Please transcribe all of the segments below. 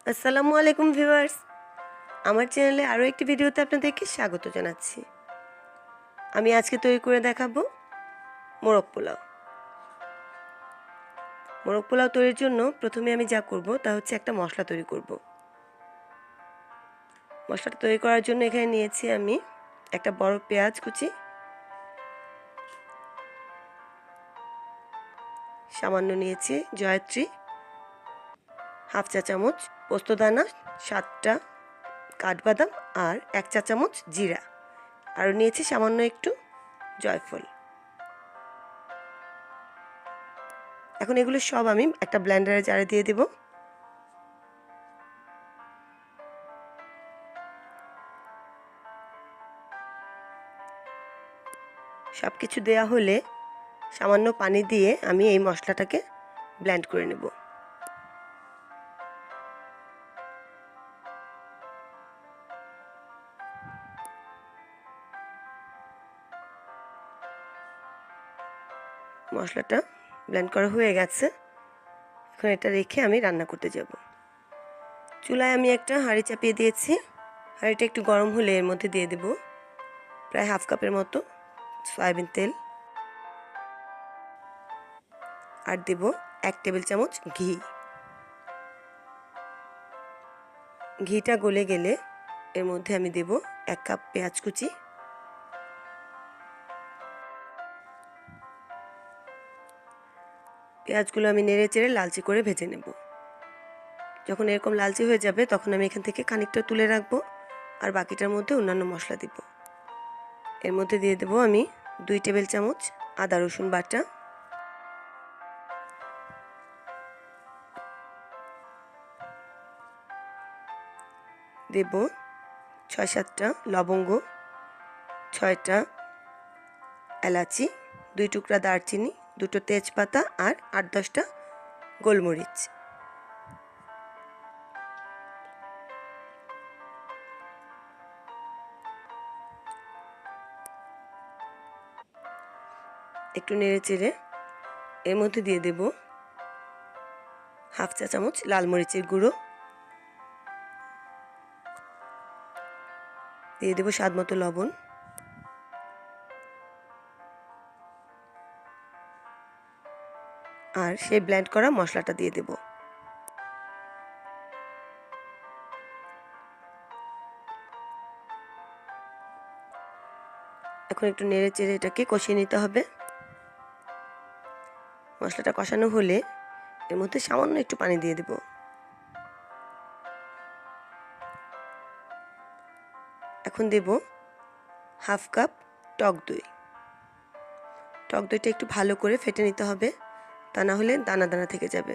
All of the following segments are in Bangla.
আসসালামু আলাইকুম ভিউয়ার্স, আমার চ্যানেলে আরও একটি ভিডিওতে আপনাদেরকে স্বাগত জানাচ্ছি। আমি আজকে তৈরি করে দেখাবো মোরগ পোলাও। মোরগ পোলাও তৈরির জন্য প্রথমে আমি যা করব তা হচ্ছে একটা মশলা তৈরি করব। মশলাটা তৈরি করার জন্য এখানে নিয়েছি আমি একটা বড় পেঁয়াজ কুচি, সামান্য নিয়েছি জয়ত্রী, হাফ চা চামচ পোস্তদানা, 7টা কাঠবাদাম আর 1 চা চামচ জিরা, আর নিয়েছি সামান্য একটু জয়ফল। এখন এগুলো সব আমি একটা ব্লেন্ডারে জারে দিয়ে দেব। সব কিছু দেওয়া হলে সামান্য পানি দিয়ে আমি এই মশলাটাকে ব্লেন্ড করে নেব। মশলাটা ব্লেন্ড করা হয়ে গেছে। এখন এটা রেখে আমি রান্না করতে যাব। চুলায় আমি একটা হাঁড়ি চাপিয়ে দিয়েছি। হাঁড়িটা একটু গরম হলে এর মধ্যে দিয়ে দেব প্রায় হাফ কাপের মতো সয়াবিন তেল, আর দেব 1 টেবিল চামচ ঘি। ঘিটা গলে গেলে এর মধ্যে আমি দেব 1 কাপ পেঁয়াজ কুচি, পেঁয়াজগুলো আমি নেড়ে চেড়ে লালচে করে ভেজে নেব। যখন এরকম লালচে হয়ে যাবে তখন আমি এখান থেকে খানিকটা তুলে রাখবো, আর বাকিটার মধ্যে অন্যান্য মশলা দিব। এর মধ্যে দিয়ে দেব আমি 2 টেবিল চামচ আদা রসুন বাটা, দেব 6-7টা লবঙ্গ, 6টা এলাচি, 2 টুকরা দারচিনি, 2টো তেজপাতা আর 8-10টা গোলমরিচ। একটু নেড়ে চেড়ে এর মধ্যে দিয়ে দেব হাফ চা চামচ লাল মরিচের গুঁড়ো, দিয়ে দেব স্বাদ মতো লবণ, আর সেই ব্লেন্ড করা মশলাটা দিয়ে দেব। এখন একটু নেড়ে চেড়ে এটাকে কষিয়ে নিতে হবে। মশলাটা কষানো হলে এর মধ্যে সামান্য একটু পানি দিয়ে দেব। এখন দেব হাফ কাপ টক দই। টক দইটা একটু ভালো করে ফেটে নিতে হবে, তা না হলে দানা দানা থেকে যাবে।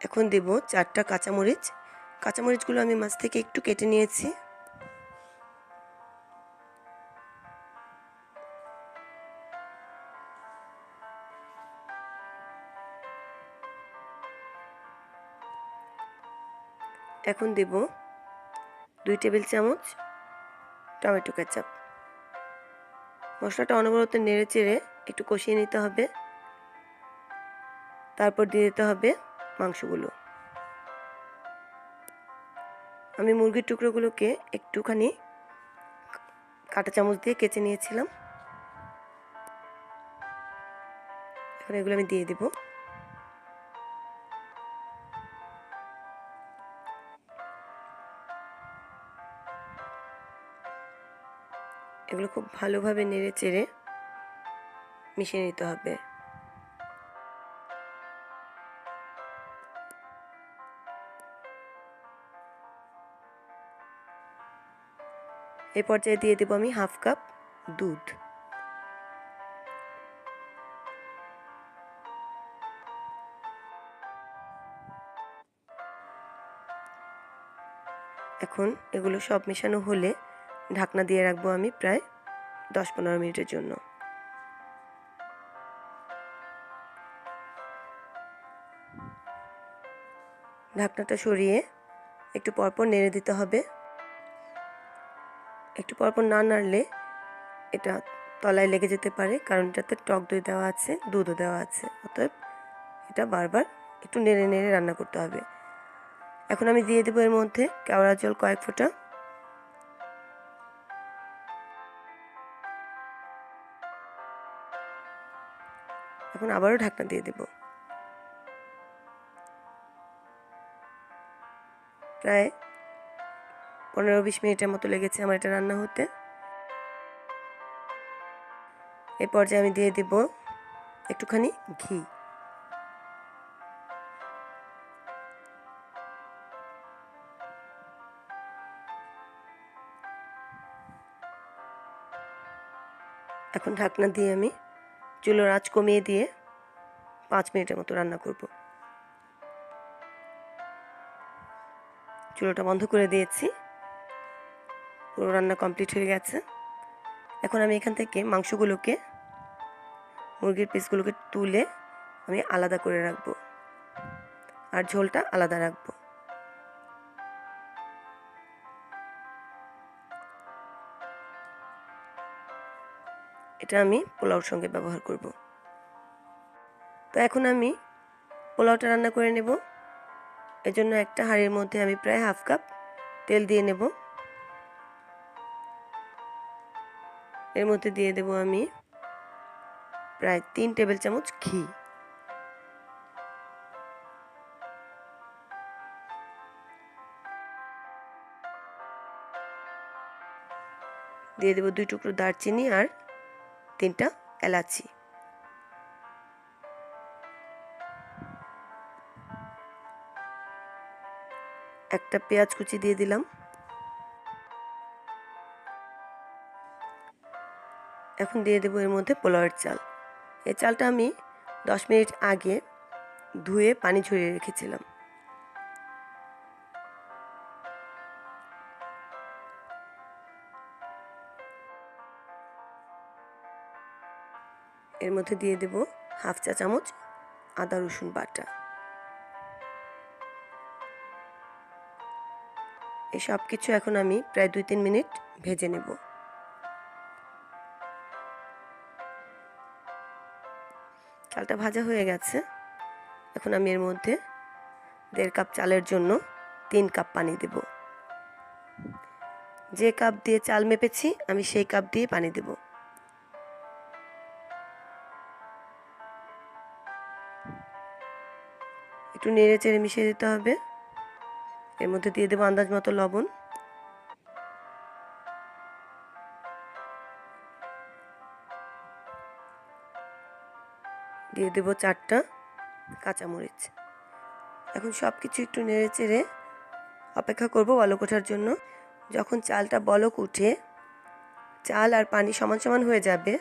এখন দেব 4টা কাঁচামরিচ। কাঁচামরিচগুলো আমি মাছ থেকে একটু কেটে নিয়েছি। এখন দেব 2 টেবিল চামচ টমেটো কেচাপ। মশলাটা অনবরত নেড়ে চেড়ে একটু কষিয়ে নিতে হবে। তারপর দিয়ে দিতে হবে মাংসগুলো। আমি মুরগির টুকরোগুলোকে একটুখানি কাঁটা চামচ দিয়ে কেচে নিয়েছিলাম। এখন এগুলো আমি দিয়ে দেব। এগুলো খুব ভালোভাবে নেড়ে চেড়ে মিশিয়ে নিতে হবে। এই পর্যায়ে দিয়ে দেব আমি হাফ কাপ দুধ। এখন এগুলো সব মেশানো হলে ঢাকনা দিয়ে রাখবো আমি প্রায় 10-15 মিনিটের জন্য। ঢাকনাটা সরিয়ে একটু পরপর নেড়ে দিতে হবে। একটু পরপর না নাড়লে এটা তলায় লেগে যেতে পারে, কারণ এটাতে টক দই দেওয়া আছে, দুধও দেওয়া আছে। অতএব এটা বারবার একটু নেড়ে নেড়ে রান্না করতে হবে। এখন আমি দিয়ে দেবো এর মধ্যে কেওড়া জল কয়েক ফোঁটা। এখন আবারও ঢাকনা দিয়ে দেব। প্রায় 15-20 মিনিটের মতো লেগেছে আমার এটা রান্না হতে। এই পর্যায়ে আমি দিয়ে দেব একটুখানি ঘি। এখন ঢাকনা দিয়ে আমি চুলার আঁচ কমিয়ে দিয়ে 5 মিনিটের মতো রান্না করব। চুলাটা বন্ধ করে দিয়েছি, পুরো রান্না কমপ্লিট হয়ে গেছে। এখন আমি এখান থেকে মাংসগুলোকে, মুরগির পিসগুলোকে তুলে আমি আলাদা করে রাখবো, আর ঝোলটা আলাদা রাখবো। এটা আমি পোলাওর সঙ্গে ব্যবহার করব। তো এখন আমি পোলাওটা রান্না করে নেব। এজন্য একটা হাঁড়ির মধ্যে আমি প্রায় হাফ কাপ তেল দিয়ে নেব। এর মধ্যে দিয়ে দেব আমি প্রায় 3 টেবিল চামচ ঘি। দিয়ে দেব 2 টুকরো দারচিনি আর 3টা এলাচি। একটা পেঁয়াজ কুচি দিয়ে দিলাম। এখন দিয়ে দেব এর মধ্যে পোলাওয়ের চাল। এই চালটা আমি 10 মিনিট আগে ধুয়ে পানি ঝরিয়ে রেখেছিলাম। এর মধ্যে দিয়ে দেব হাফ চা চামচ আদা রসুন বাটা। এই সব কিছু এখন আমি প্রায় 2-3 মিনিট ভেজে নেব। চালটা ভাজা হয়ে গেছে। এখন আমি এর মধ্যে 1.5 কাপ চালের জন্য 3 কাপ পানি দেব। যে কাপ দিয়ে চাল মেপেছি আমি সেই কাপ দিয়ে পানি দেব। একটু নেড়ে চেড়ে মিশিয়ে দিতে হবে। এর মধ্যে দিয়ে দেব আন্দাজ মতো লবণ। দিয়ে দেব 4টা কাঁচামরিচ। এখন সব কিছু একটু নেড়ে চেড়ে অপেক্ষা করব বলক ওঠার জন্য। যখন চালটা বলক উঠে চাল আর পানি সমান সমান হয়ে যাবে,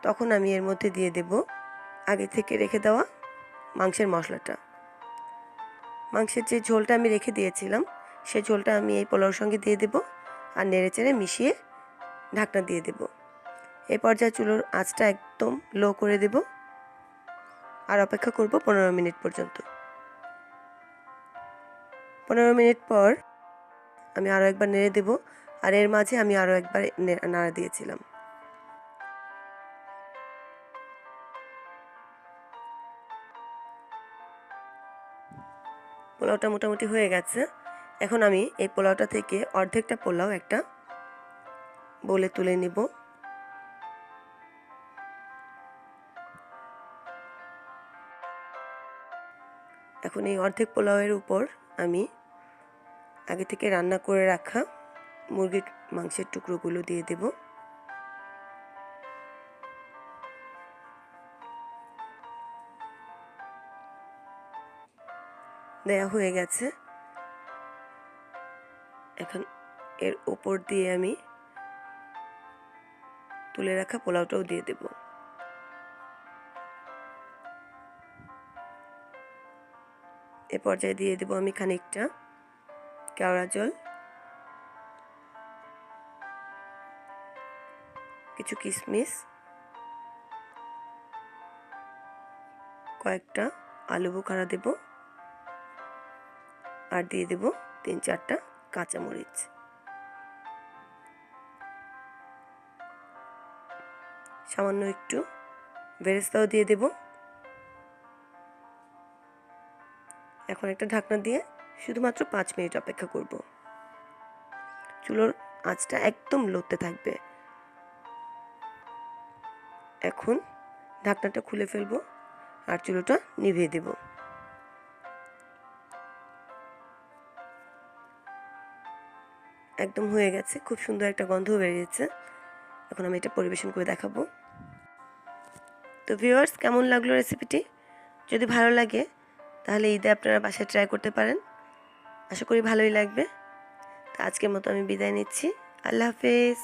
তখন আমি এর মধ্যে দিয়ে দেব আগে থেকে রেখে দেওয়া মাংসের মশলাটা। মাংসের যে ঝোলটা আমি রেখে দিয়েছিলাম সেই ঝোলটা আমি এই পোলাওর সঙ্গে দিয়ে দেব আর নেড়ে চেড়ে মিশিয়ে ঢাকনা দিয়ে দেব। এই পর্যায়ে চুলোর আঁচটা একদম লো করে দেব আর অপেক্ষা করব 15 মিনিট পর্যন্ত। 15 মিনিট পর আমি আরও একবার নেড়ে দেব, আর এর মাঝে আমি আরও একবার নাড়া দিয়েছিলাম। পোলাওটা মোটামুটি হয়ে গেছে। এখন আমি এই পোলাওটা থেকে অর্ধেকটা পোলাও একটা বলে তুলে নিব। এখন এই অর্ধেক পোলাওয়ের উপর আমি আগে থেকে রান্না করে রাখা মুরগির মাংসের টুকরোগুলো দিয়ে দেব। দেয়া হয়ে গেছে। এখন এর উপর দিয়ে আমি তুলে রাখা পোলাওটাও দিয়ে দেব। এ পর্যায়ে দিয়ে দেব আমি খানিকটা কেওড়া জল, কিছু কিশমিশ, কয়েকটা আলু বোখারা দেব, আর দিয়ে দেব 3-4টা কাঁচামরিচ। সামান্য একটু বেরেস্তাও দিয়ে দেব। এখন একটা ঢাকনা দিয়ে শুধুমাত্র 5 মিনিট অপেক্ষা করব। চুলোর আঁচটা একদম লোতে থাকবে। এখন ঢাকনাটা খুলে ফেলবো আর চুলোটা নিভিয়ে দেব। একদম হয়ে গেছে, খুব সুন্দর একটা গন্ধ বেরিয়েছে। এখন আমি এটা পরিবেশন করে দেখাবো। তো ভিউয়ার্স, কেমন লাগলো রেসিপিটি? যদি ভালো লাগে তাহলে ঈদে আপনারা বাসায় ট্রাই করতে পারেন। আশা করি ভালোই লাগবে। তো আজকের মতো আমি বিদায় নিচ্ছি। আল্লাহ হাফেজ।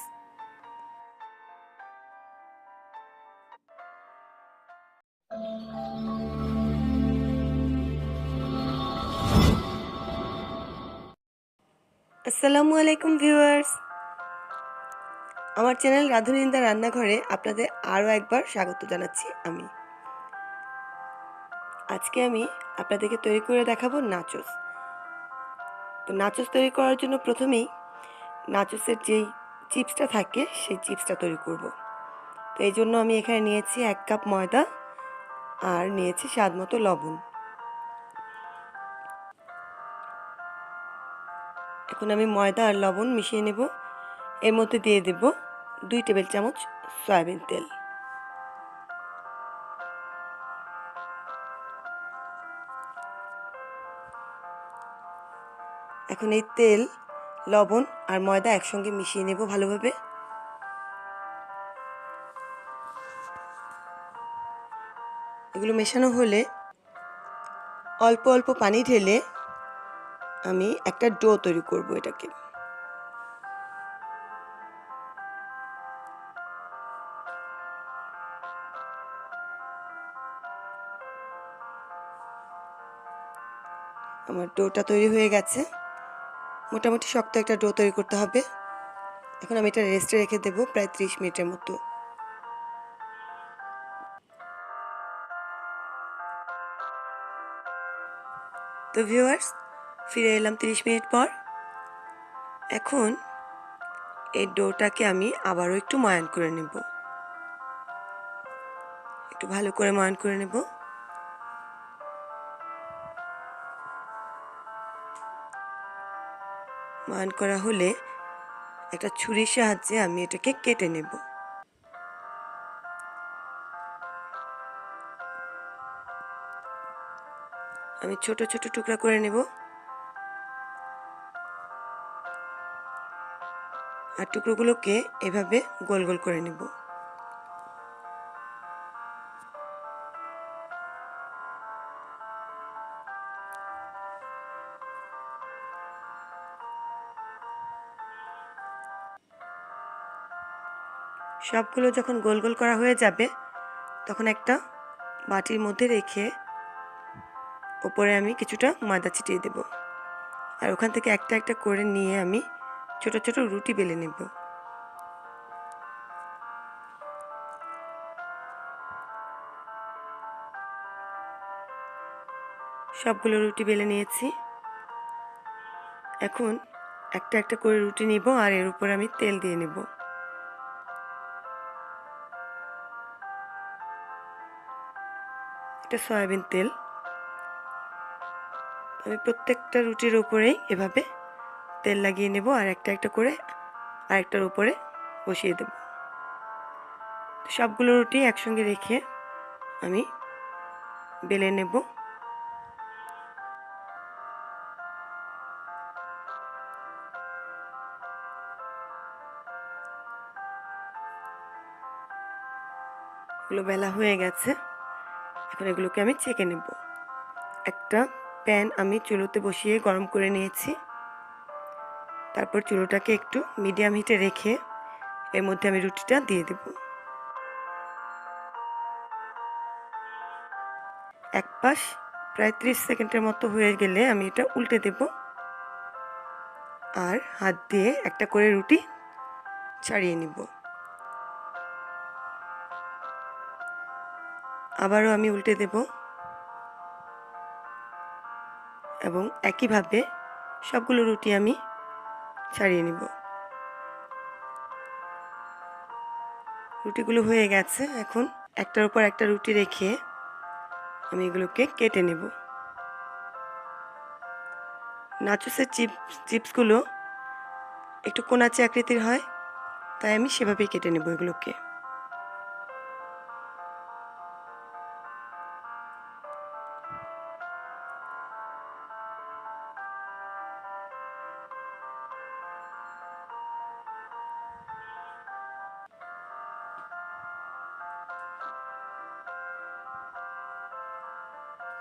আসসালামু আলাইকুম ভিউয়ার্স, আমার চ্যানেল রাধুনিন্দা রান্নাঘরে আপনাদের আরও একবার স্বাগত জানাচ্ছি। আজকে আমি আপনাদেরকে তৈরি করে দেখাবো নাচোস। তো নাচোস তৈরি করার জন্য প্রথমেই নাচোসের যেই চিপসটা থাকে সেই চিপসটা তৈরি করব। তো এই জন্য আমি এখানে নিয়েছি 1 কাপ ময়দা আর নিয়েছি স্বাদ মতো লবণ। এখন আমি ময়দা আর লবণ মিশিয়ে নেব। এর মধ্যে দিয়ে দেব 2 টেবিল চামচ সয়াবিন তেল। এখন এই তেল, লবণ আর ময়দা একসঙ্গে মিশিয়ে নেব ভালোভাবে। এগুলো মেশানো হলে অল্প অল্প পানি ঢেলে আমি একটা ডো তৈরি করব এটাকে। আমার ডোটা তৈরি হয়ে গেছে। মোটামুটি শক্ত একটা ডো তৈরি করতে হবে। এখন আমি এটা রেস্টে রেখে দেব প্রায় 30 মিনিটের মতো। তো ভিউয়ার্স, ফিরে এলাম 30 মিনিট পর। এখন এই ডোটাকে আমি আবারও একটু ময়ান করে নেব। একটু ভালো করে ময়ান করে নেব। ময়ান করা হলে একটা ছুরির সাহায্যে আমি এটাকে কেটে নেব। আমি ছোট ছোট টুকরা করে নেব আর টুকরোগুলোকে এভাবে গোল গোল করে নেব। সবগুলো যখন গোল গোল করা হয়ে যাবে তখন একটা বাটির মধ্যে রেখে ওপরে আমি কিছুটা ময়দা ছিটিয়ে দেব আর ওখান থেকে একটা একটা করে নিয়ে আমি ছোট ছোট রুটি বেলে নেব। সবগুলো রুটি বেলে নিয়েছি। এখন একটা একটা করে রুটি নিব আর এর উপর আমি তেল দিয়ে নেব। এটা সয়াবিন তেল। আমি প্রত্যেকটা রুটির উপরেই এভাবে তেল লাগিয়ে নেব আর একটা একটা করে আরেকটার উপরে বসিয়ে দেব। সবগুলো রুটি একসঙ্গে রেখে আমি বেলে নেব। এগুলো বেলা হয়ে গেছে। এখন এগুলোকে আমি ছেঁকে নেব। একটা প্যান আমি চুলোতে বসিয়ে গরম করে নিয়েছি। তারপর চুলোটাকে একটু মিডিয়াম হিটে রেখে এর মধ্যে আমি রুটিটা দিয়ে দেব। এক পাশ প্রায় 30 সেকেন্ডের মতো হয়ে গেলে আমি এটা উল্টে দেব আর হাত দিয়ে একটা করে রুটি ছাড়িয়ে নিব। আবারও আমি উল্টে দেব এবং একইভাবে সবগুলো রুটি আমি ছাড়িয়ে নিব। রুটিগুলো হয়ে গেছে। এখন একটার উপর একটা রুটি রেখে আমি এগুলোকে কেটে নেব। নাচোসের চিপসগুলো একটু কোনাচে আকৃতির হয়, তাই আমি সেভাবেই কেটে নেব এগুলোকে।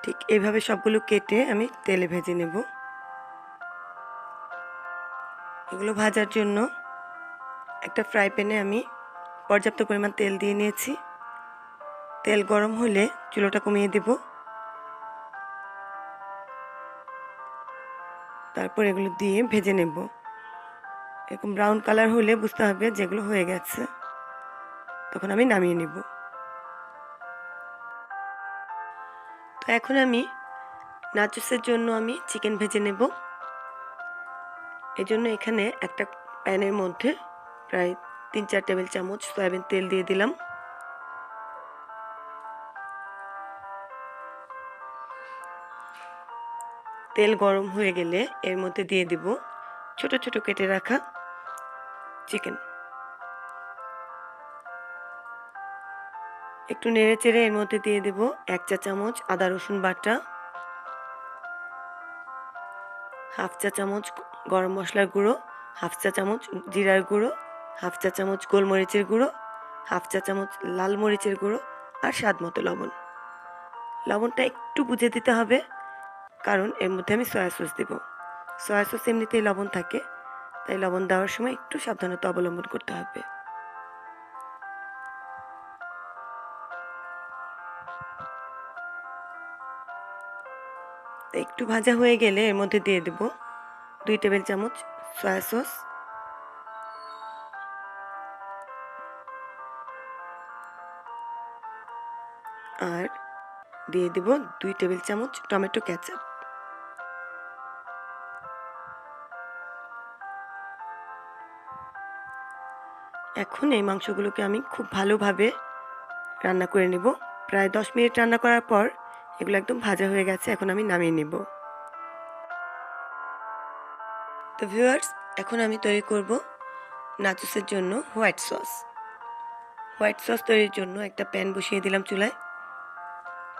ঠিক এইভাবে সবগুলো কেটে আমি তেলে ভেজে নেব। এগুলো ভাজার জন্য একটা ফ্রাই প্যানে আমি পর্যাপ্ত পরিমাণ তেল দিয়ে নিয়েছি। তেল গরম হলে চুলাটা কমিয়ে দেব। তারপর এগুলো দিয়ে ভেজে নেব। এরকম ব্রাউন কালার হলে বুঝতে হবে যেগুলো হয়ে গেছে, তখন আমি নামিয়ে নেব। তো এখন আমি নাচোসের জন্য আমি চিকেন ভেজে নেব। এই জন্য এখানে একটা প্যানের মধ্যে প্রায় 3-4 টেবিল চামচ সয়াবিন তেল দিয়ে দিলাম। তেল গরম হয়ে গেলে এর মধ্যে দিয়ে দিব ছোট ছোট কেটে রাখা চিকেন। একটু নেড়ে চেড়ে এর মধ্যে দিয়ে দেব 1 চা চামচ আদা রসুন বাটা, 1/2 চা চামচ গরম মশলার গুঁড়ো, 1/2 চা চামচ জিরার গুঁড়ো, 1/2 চা চামচ গোলমরিচের গুঁড়ো, 1/2 চা চামচ লাল মরিচের গুঁড়ো আর স্বাদ মতো লবণ। লবণটা একটু বুঝে দিতে হবে, কারণ এর মধ্যে আমি সয়া সস দেব। সয়া সস এমনিতেই লবণ থাকে, তাই লবণ দেওয়ার সময় একটু সাবধানতা অবলম্বন করতে হবে। একটু ভাজা হয়ে গেলে এর মধ্যে দিয়ে দেব 2 টেবিল চামচ সয়া সস, আর দিয়ে দেব 2 টেবিল চামচ টমেটো কেচাপ। এখন এই মাংসগুলোকে আমি খুব ভালোভাবে রান্না করে নেব। প্রায় 10 মিনিট রান্না করার পর এগুলো একদম ভাজা হয়ে গেছে। এখন আমি নামিয়ে নেব। তো ভিউয়ার্স, এখন আমি তৈরি করব নাচোসের জন্য হোয়াইট সস। হোয়াইট সস তৈরির জন্য একটা প্যান বসিয়ে দিলাম চুলায়।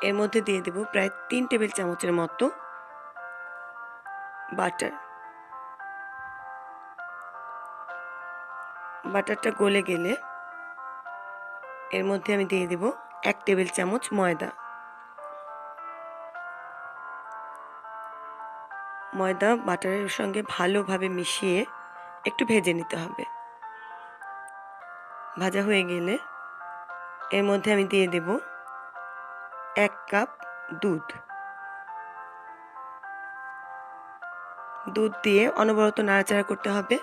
এর মধ্যে দিয়ে দেব প্রায় 3 টেবিল চামচের মতো বাটার। বাটারটা গলে গেলে এর মধ্যে আমি দিয়ে দেব 1 টেবিল চামচ ময়দা। ময়দা বাটারের সঙ্গে ভালোভাবে মিশিয়ে একটু ভেজে নিতে হবে। ভাজা হয়ে গেলে এর মধ্যে আমি দিয়ে দেব 1 কাপ দুধ। দুধ দিয়ে অনবরত নাড়াচাড়া করতে হবে,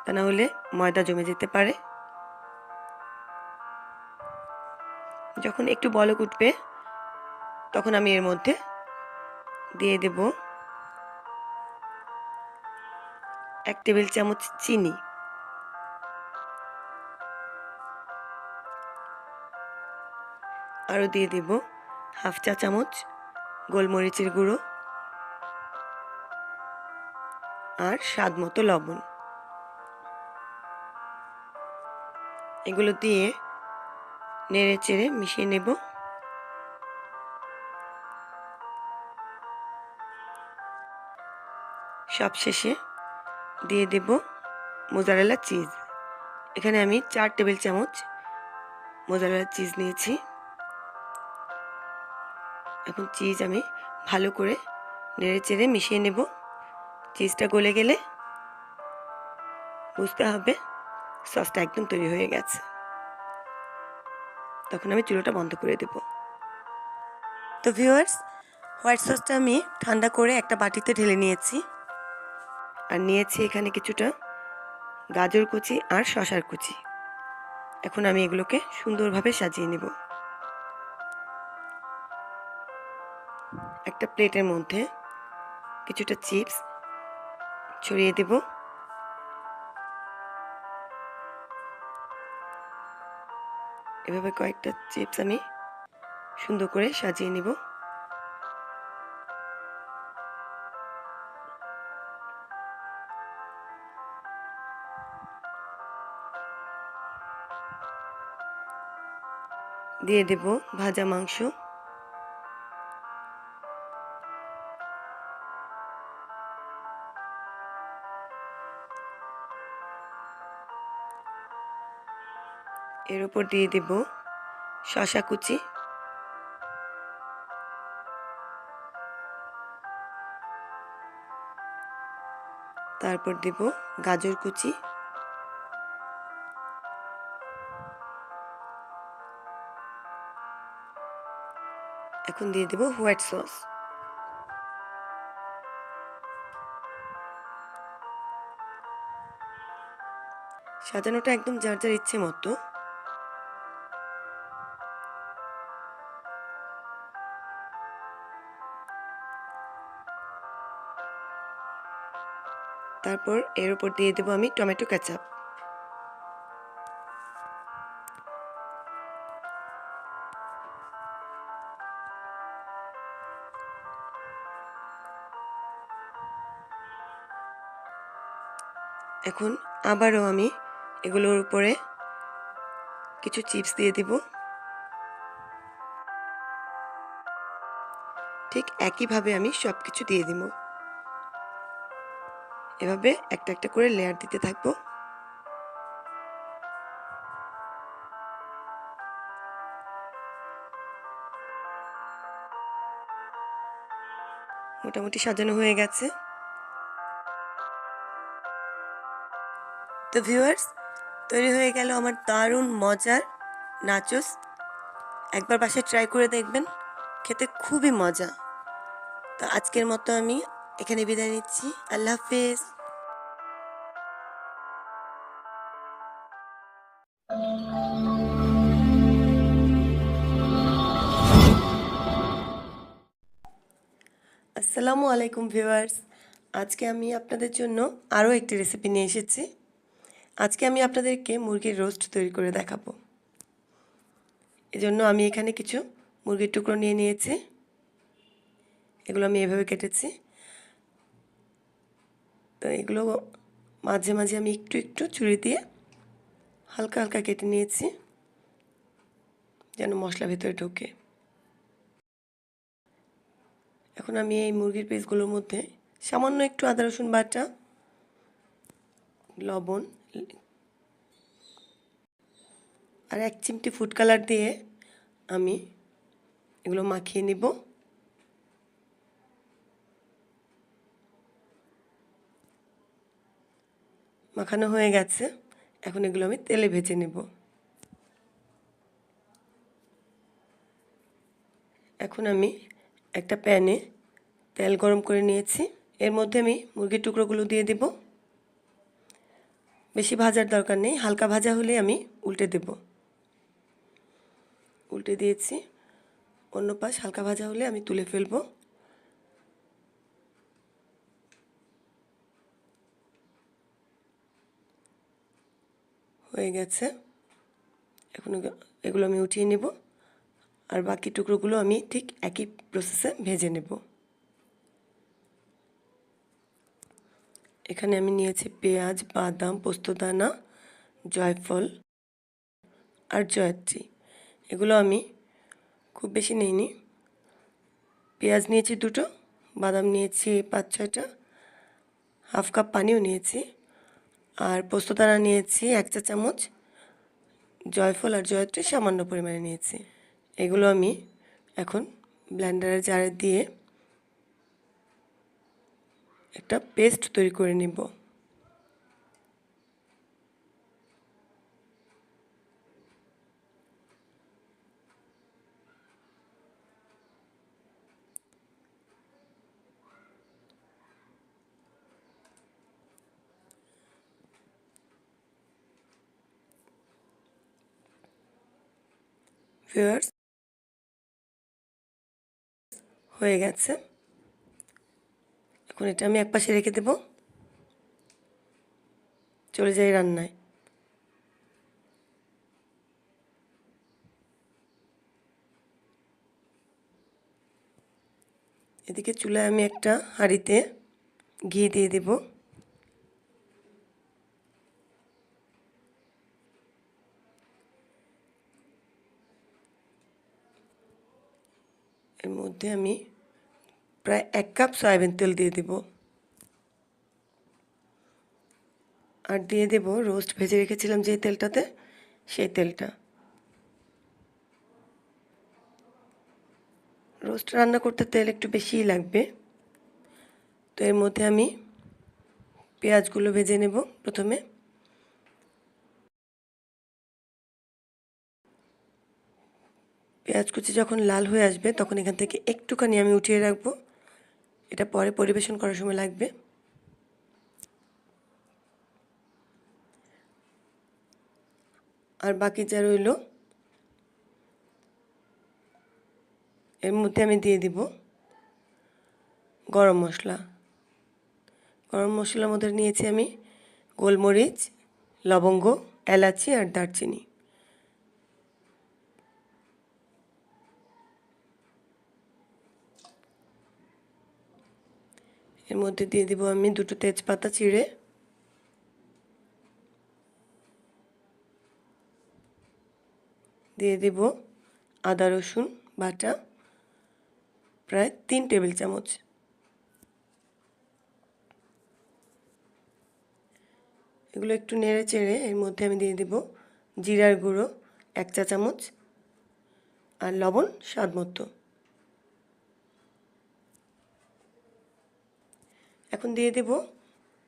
তা না হলে ময়দা জমে যেতে পারে। যখন একটু বলক উঠবে তখন আমি এর মধ্যে দিয়ে দেব 1 টেবিল চামচ চিনি, আরও দিয়ে দেব 1/2 চা চামচ গোলমরিচের গুঁড়ো আর স্বাদ মতো লবণ। এগুলো দিয়ে নেড়ে চেড়ে মিশিয়ে নেব। সবশেষে দিয়ে দেব মোজারেলা চিজ। এখানে আমি 4 টেবিল চামচ মোজারেলা চিজ নিয়েছি। এখন চিজ আমি ভালো করে নেড়ে চেড়ে মিশিয়ে নেব। চিজটা গলে গেলে বুঝতে হবে সসটা একদম তৈরি হয়ে গেছে। তখন আমি চুলাটা বন্ধ করে দেব। তো ভিউয়ার্স, হোয়াইট সসটা আমি ঠান্ডা করে একটা বাটিতে ঢেলে নিয়েছি, আর নিয়েছি এখানে কিছুটা গাজর কুচি আর শসার কুচি। এখন আমি এগুলোকে সুন্দরভাবে সাজিয়ে নেব। একটা প্লেটের মধ্যে কিছুটা চিপস ছড়িয়ে দেব। এভাবে কয়েকটা চিপস আমি সুন্দর করে সাজিয়ে নিব। দিয়ে দেব ভাজা মাংস। এর উপর দিয়ে দেব শসা কুচি, তারপর দেব গাজর কুচি, এখন দিয়ে দেব হোয়াইট সস। সাজানোটা একদম যার যার ইচ্ছে মতো। তারপর এর উপর দিয়ে দেব আমি টমেটো কেচাপ। এখন আবারও আমি এগুলোর উপরে কিছু চিপস দিয়ে দিব। ঠিক একইভাবে আমি সব কিছু দিয়ে দিব। এভাবে একটা একটা করে লেয়ার দিতে থাকবো। মোটামুটি সাজানো হয়ে গেছে। তো ভিউয়ার্স, তৈরি হয়ে গেল আমার দারুণ মজার নাচোস। একবার বাসায় ট্রাই করে দেখবেন, খেতে খুবই মজা। তো আজকের মতো আমি এখানে বিদায় নিচ্ছি। আল্লাহ হাফেজ। আসসালামু আলাইকুম ভিউয়ার্স, আজকে আমি আপনাদের জন্য আরও একটি রেসিপি নিয়ে এসেছি। আজকে আমি আপনাদেরকে মুরগির রোস্ট তৈরি করে দেখাবো। এজন্য আমি এখানে কিছু মুরগির টুকরো নিয়ে নিয়েছি। এগুলো আমি এভাবে কেটেছি। তো এগুলো মাঝে মাঝে আমি একটু একটু ছুরি দিয়ে হালকা হালকা কেটে নিয়েছি, যেন মশলা ভেতরে ঢোকে। এখন আমি এই মুরগির পিসগুলোর মধ্যে সামান্য একটু আদা রসুন বাটা, লবণ আর 1 চিমটি ফুড কালার দিয়ে আমি এগুলো মাখিয়ে নিব। মাখানো হয়ে গেছে। এখন এগুলো আমি তেলে ভেজে নেব। এখন আমি একটা প্যানে তেল গরম করে নিয়েছি। এর মধ্যে আমি মুরগির টুকরোগুলো দিয়ে দেব। বেশি ভাজার দরকার নেই, হালকা ভাজা হলে আমি উল্টে দেব। উল্টে দিয়েছি। অন্য পাশ হালকা ভাজা হলে আমি তুলে ফেলবো। হয়ে গেছে। এখন এগুলো আমি উঠিয়ে নেব, আর বাকি টুকরোগুলো আমি ঠিক একই প্রসেসে ভেজে নেব। এখানে আমি নিয়েছি পেঁয়াজ, বাদাম, পোস্তদানা, জয়ফল আর জয়ত্রী। এগুলো আমি খুব বেশি নিইনি। পেঁয়াজ নিয়েছি 2টো, বাদাম নিয়েছি 5-6টা, হাফ কাপ পানিও নিয়েছি, আর পোস্তদানা নিয়েছি 1 চা চামচ, জয়ফল আর জয়ত্রী সামান্য পরিমাণে নিয়েছি। এগুলো আমি এখন ব্লেন্ডারের জারে দিয়ে একটা পেস্ট তৈরি করে নিব। ভিউয়ার্স, হয়ে গেছে। এখন এটা আমি একপাশে রেখে দেব। চলে যাই রান্নায়। এদিকে চুলায় আমি একটা হাঁড়িতে ঘি দিয়ে দেব। এর মধ্যে আমি প্রায় 1 কাপ সয়াবিন তেল দিয়ে দেব। আর দিয়ে দেব রোস্ট ভেজে রেখেছিলাম যে তেলটাতে, সেই তেলটা। রোস্ট রান্না করতে তেল একটু বেশিই লাগবে। তো এর মধ্যে আমি পেঁয়াজগুলো ভেজে নেব প্রথমে। পেঁয়াজ কুচি যখন লাল হয়ে আসবে তখন এখান থেকে একটুখানি আমি উঠিয়ে রাখবো, এটা পরে পরিবেশন করার সময় লাগবে। আর বাকি যা রইল এর মধ্যে আমি দিয়ে দিব গরম মশলা। গরম মশলার মধ্যে নিয়েছি আমি গোলমরিচ, লবঙ্গ, এলাচি আর দারচিনি। এর মধ্যে দিয়ে দিব আমি 2টো তেজপাতা চিড়ে, দিয়ে দেব আদা রসুন বাটা প্রায় 3 টেবিল চামচ। এগুলো একটু নেড়ে চেড়ে এর মধ্যে আমি দিয়ে দেব জিরার গুঁড়ো 1 চা চামচ আর লবণ স্বাদ মতো। এখন দিয়ে দেব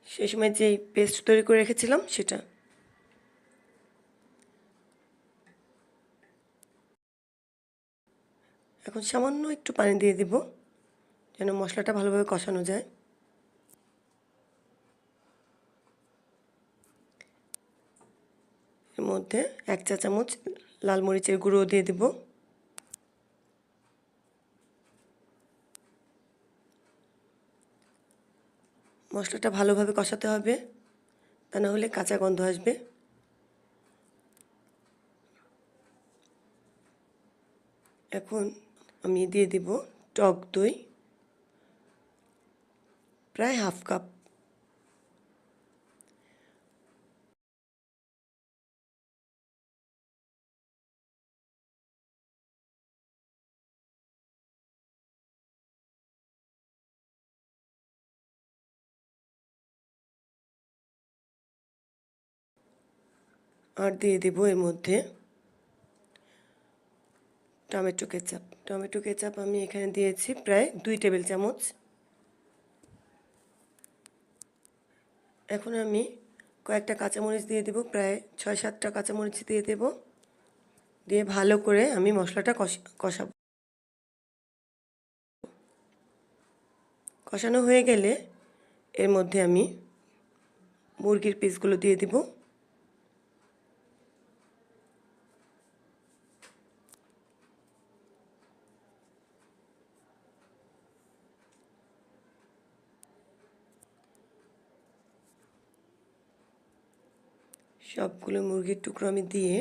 সেই সময় যেই পেস্ট তৈরি করে রেখেছিলাম সেটা। এখন সামান্য একটু পানি দিয়ে দেব যেন মশলাটা ভালোভাবে কষানো যায়। এর মধ্যে 1 চা চামচ লাল মরিচের গুঁড়ো দিয়ে দেব। মশলাটা ভালোভাবে কষাতে হবে, তা না হলে কাঁচা গন্ধ আসবে। এখন আমি দিয়ে দেব টক দই প্রায় হাফ কাপ। আর দিয়ে দেব এর মধ্যে টমেটো কেচাপ। টমেটো কেচাপ আমি এখানে দিয়েছি প্রায় 2 টেবিল চামচ। এখন আমি কয়েকটা কাঁচামরিচ দিয়ে দেব, প্রায় 6-7টা কাঁচামরিচ দিয়ে দেব। দিয়ে ভালো করে আমি মশলাটা কষাবো। কষানো হয়ে গেলে এর মধ্যে আমি মুরগির পিসগুলো দিয়ে দিব। সবগুলো মুরগির টুকরো আমি দিয়ে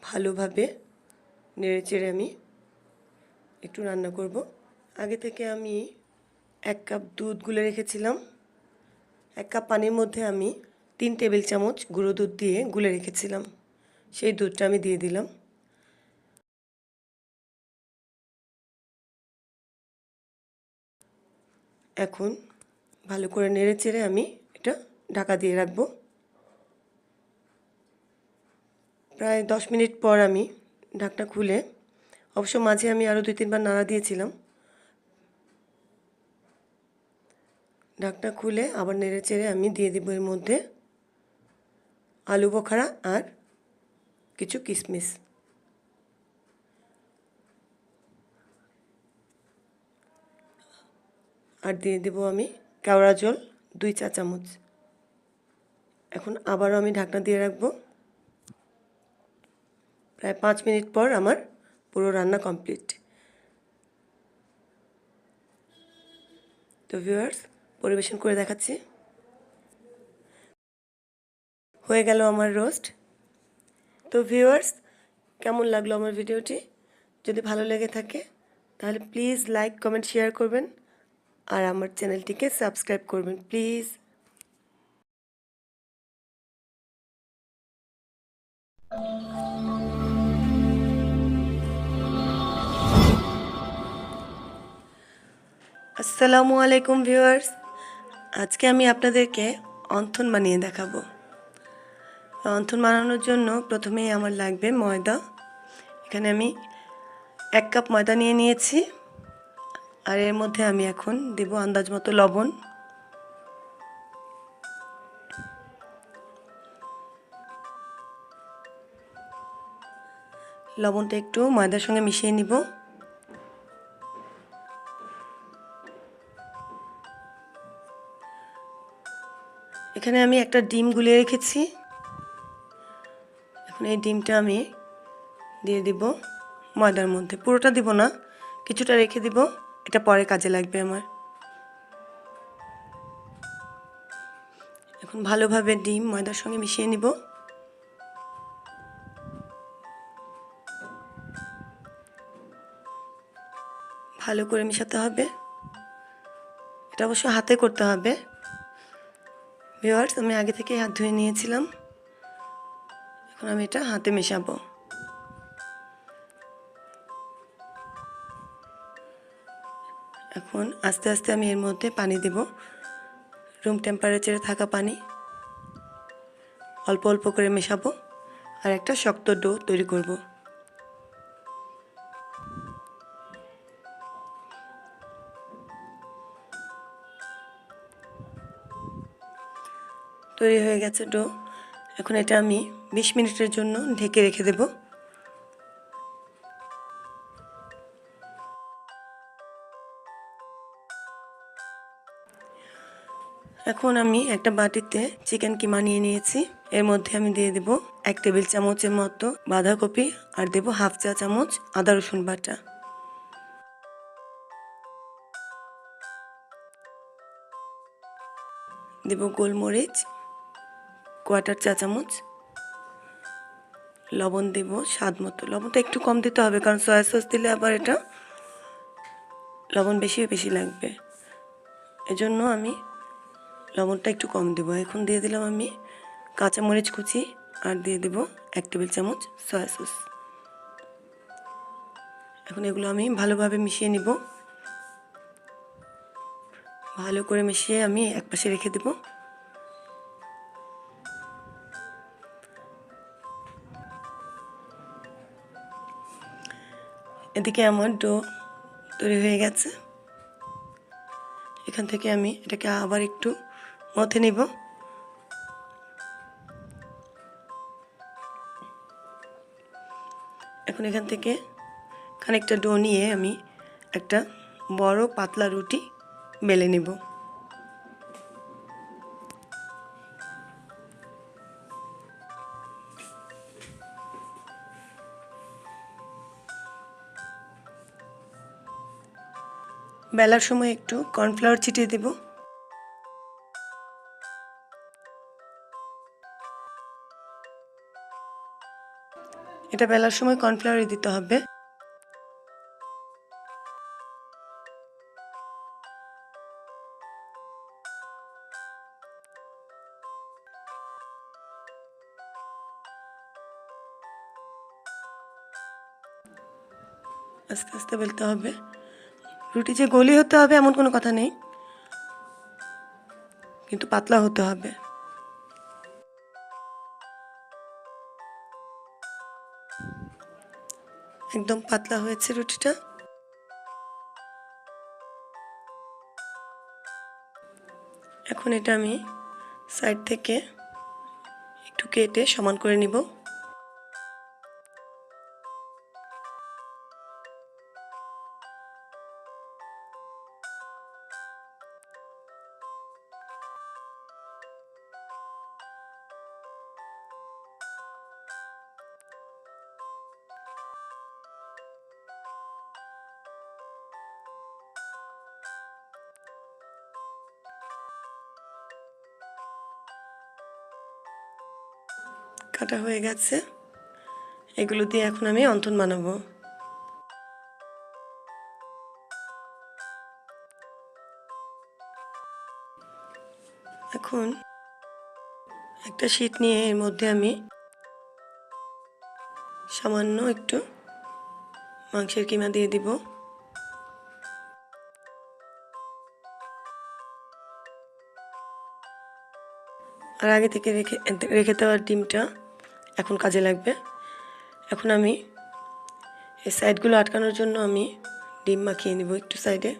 ভালোভাবে নেড়ে চেড়ে আমি একটু রান্না করব। আগে থেকে আমি 1 কাপ দুধ গুলে রেখেছিলাম। 1 কাপ পানির মধ্যে আমি 3 টেবিল চামচ গুঁড়ো দুধ দিয়ে গুলে রেখেছিলাম, সেই দুধটা আমি দিয়ে দিলাম। এখন ভালো করে নেড়ে চেড়ে আমি এটা ঢাকা দিয়ে রাখবো। প্রায় 10 মিনিট পর আমি ঢাকনা খুলে, অবশ্য মাঝে আমি আরও 2-3 বার নাড়া দিয়েছিলাম, ঢাকনা খুলে আবার নেড়ে চেড়ে আমি দিয়ে দিব এর মধ্যে আলু বোখারা আর কিছু কিশমিশ। আর দিয়ে দেব আমি কেওড়া জল 2 চা চামচ। এখন আবারও আমি ঢাকনা দিয়ে রাখবো। প্রায় 5 মিনিট পর আমার পুরো রান্না কমপ্লিট। তো ভিউয়ার্স, পরিবেশন করে দেখাচ্ছি। হয়ে গেল আমার রোস্ট। তো ভিউয়ার্স, কেমন লাগলো আমার ভিডিওটি? যদি ভালো লেগে থাকে তাহলে প্লিজ লাইক, কমেন্ট, শেয়ার করবেন আর আমার চ্যানেলটিকে সাবস্ক্রাইব করবেন প্লিজ। আসসালামু আলাইকুম ভিউয়ার্স, আজকে আমি আপনাদেরকে অন্থন বানিয়ে দেখাবো। অন্থন বানানোর জন্য প্রথমেই আমার লাগবে ময়দা। এখানে আমি 1 কাপ ময়দা নিয়ে নিয়েছি, আর এর মধ্যে আমি এখন দেব আন্দাজ মতো লবণ। লবণটা একটু ময়দার সঙ্গে মিশিয়ে নিব। এখানে আমি একটা ডিম গুলিয়ে রেখেছি। এখন এই ডিমটা আমি দিয়ে দিব ময়দার মধ্যে। পুরোটা দিব না, কিছুটা রেখে দিব, এটা পরে কাজে লাগবে আমার। এখন ভালোভাবে ডিম ময়দার সঙ্গে মিশিয়ে নিব। ভালো করে মেশাতে হবে, এটা অবশ্য হাতে করতে হবে। ভিউয়ার্স, আমি আগে থেকে হাত ধুয়ে নিয়েছিলাম, এখন আমি এটা হাতে মেশাবো। এখন আস্তে আস্তে আমি এর মধ্যে পানি দেব, রুম টেম্পারেচারে থাকা পানি। অল্প অল্প করে মেশাবো আর একটা শক্ত ডো তৈরি করব। তৈরি হয়ে গেছে ডো। এখন এটা আমি 20 মিনিটের জন্য ঢেকে রেখে দেব। এখন আমি একটা বাটিতে চিকেন কিমা নিয়ে নিয়েছি। এর মধ্যে আমি দিয়ে দেব 1 টেবিল চামচের মতো বাঁধাকপি আর দেব হাফ চা চামচ আদা রসুন বাটা। দেব গোলমরিচ কোয়ার্টার চা চামচ, লবণ দেব স্বাদ মতো। লবণটা একটু কম দিতে হবে, কারণ সয়া সস দিলে আবার এটা লবণ বেশি বেশি লাগবে, এজন্য আমি লবণটা একটু কম দেব। এখন দিয়ে দিলাম আমি কাঁচামরিচ কুচি আর দিয়ে দেব 1 টেবিল চামচ সয়া সস। এখন এগুলো আমি ভালোভাবে মিশিয়ে নিব। ভালো করে মিশিয়ে আমি একপাশে রেখে দেব। এদিকে আমার ডো তৈরি হয়ে গেছে। এখান থেকে আমি এটাকে আবার একটু মথে নিব। এখন এখান থেকে খানিকটা ডো নিয়ে আমি একটা বড় পাতলা রুটি বেলে নিব। বেলার সময় একটু কর্নফ্লাওয়ার ছিটিয়ে দেব। এটা বেলার সময় কর্নফ্লাওয়ারই দিতে হবে। আস্তে আস্তে বেলতে হবে। রুটি যে গলি হতে হবে এমন কোনো কথা নেই, কিন্তু পাতলা হতে হবে। একদম পাতলা হয়েছে রুটিটা। এখন এটা আমি সাইড থেকে একটু কেটে সমান করে নিব। কাটা হয়ে গেছে। এগুলো দিয়ে এখন আমি অন্থন বানাবো। এখন একটা শীট নিয়ে এর মধ্যে আমি সামান্য একটু মাংসের কিমা দিয়ে দিব। আর আগে থেকে রেখে দেওয়ার ডিমটা এখন কাজে লাগবে। এখন আমি এই সাইডগুলো আটকানোর জন্য আমি ডিম মাখিয়ে নিব একটু সাইডে।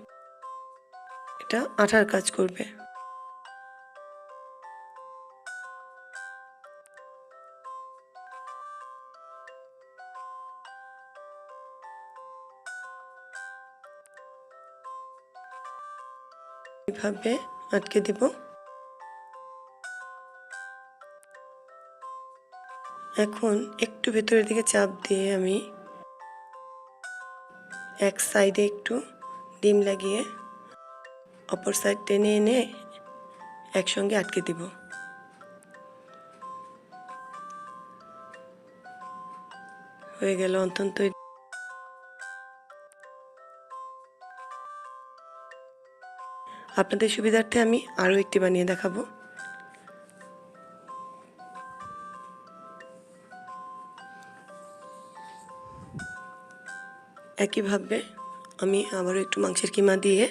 এটা আঠার কাজ করবে। এভাবে আটকে দিব। এখন একটু ভেতরের দিকে চাপ দিয়ে আমি এক সাইডে একটু ডিম লাগিয়ে অপর সাইড টেনে এনে একসঙ্গে আটকে দিব। হয়ে গেল অন্তত। আপনাদের সুবিধার্থে আমি আরও একটি বানিয়ে দেখাবো। একইভাবে আমি আবারও একটু মাংসের কিমা দিয়ে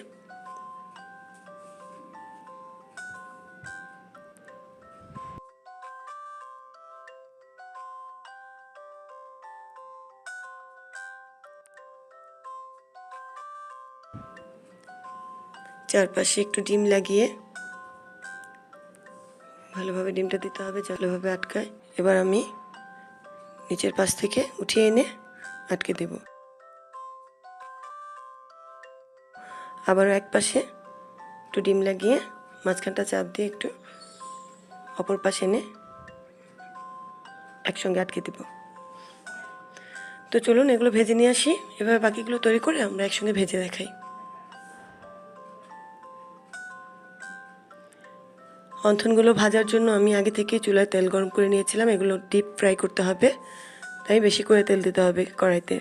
চারপাশে একটু ডিম লাগিয়ে ভালোভাবে ডিমটা দিতে হবে, ভালোভাবে আটকায়। এবার আমি নিচের পাশ থেকে উঠিয়ে এনে আটকে দেব। আবারও এক পাশে একটু ডিম লাগিয়ে মাঝখানটা চাপ দিয়ে একটু অপর পাশে এনে একসঙ্গে আটকে দেব। তো চলুন এগুলো ভেজে নিয়ে আসি। এভাবে বাকিগুলো তৈরি করে আমরা একসঙ্গে ভেজে দেখাই। অন্থনগুলো ভাজার জন্য আমি আগে থেকে চুলায় তেল গরম করে নিয়েছিলাম। এগুলো ডিপ ফ্রাই করতে হবে, তাই বেশি করে তেল দিতে হবে কড়াইতে।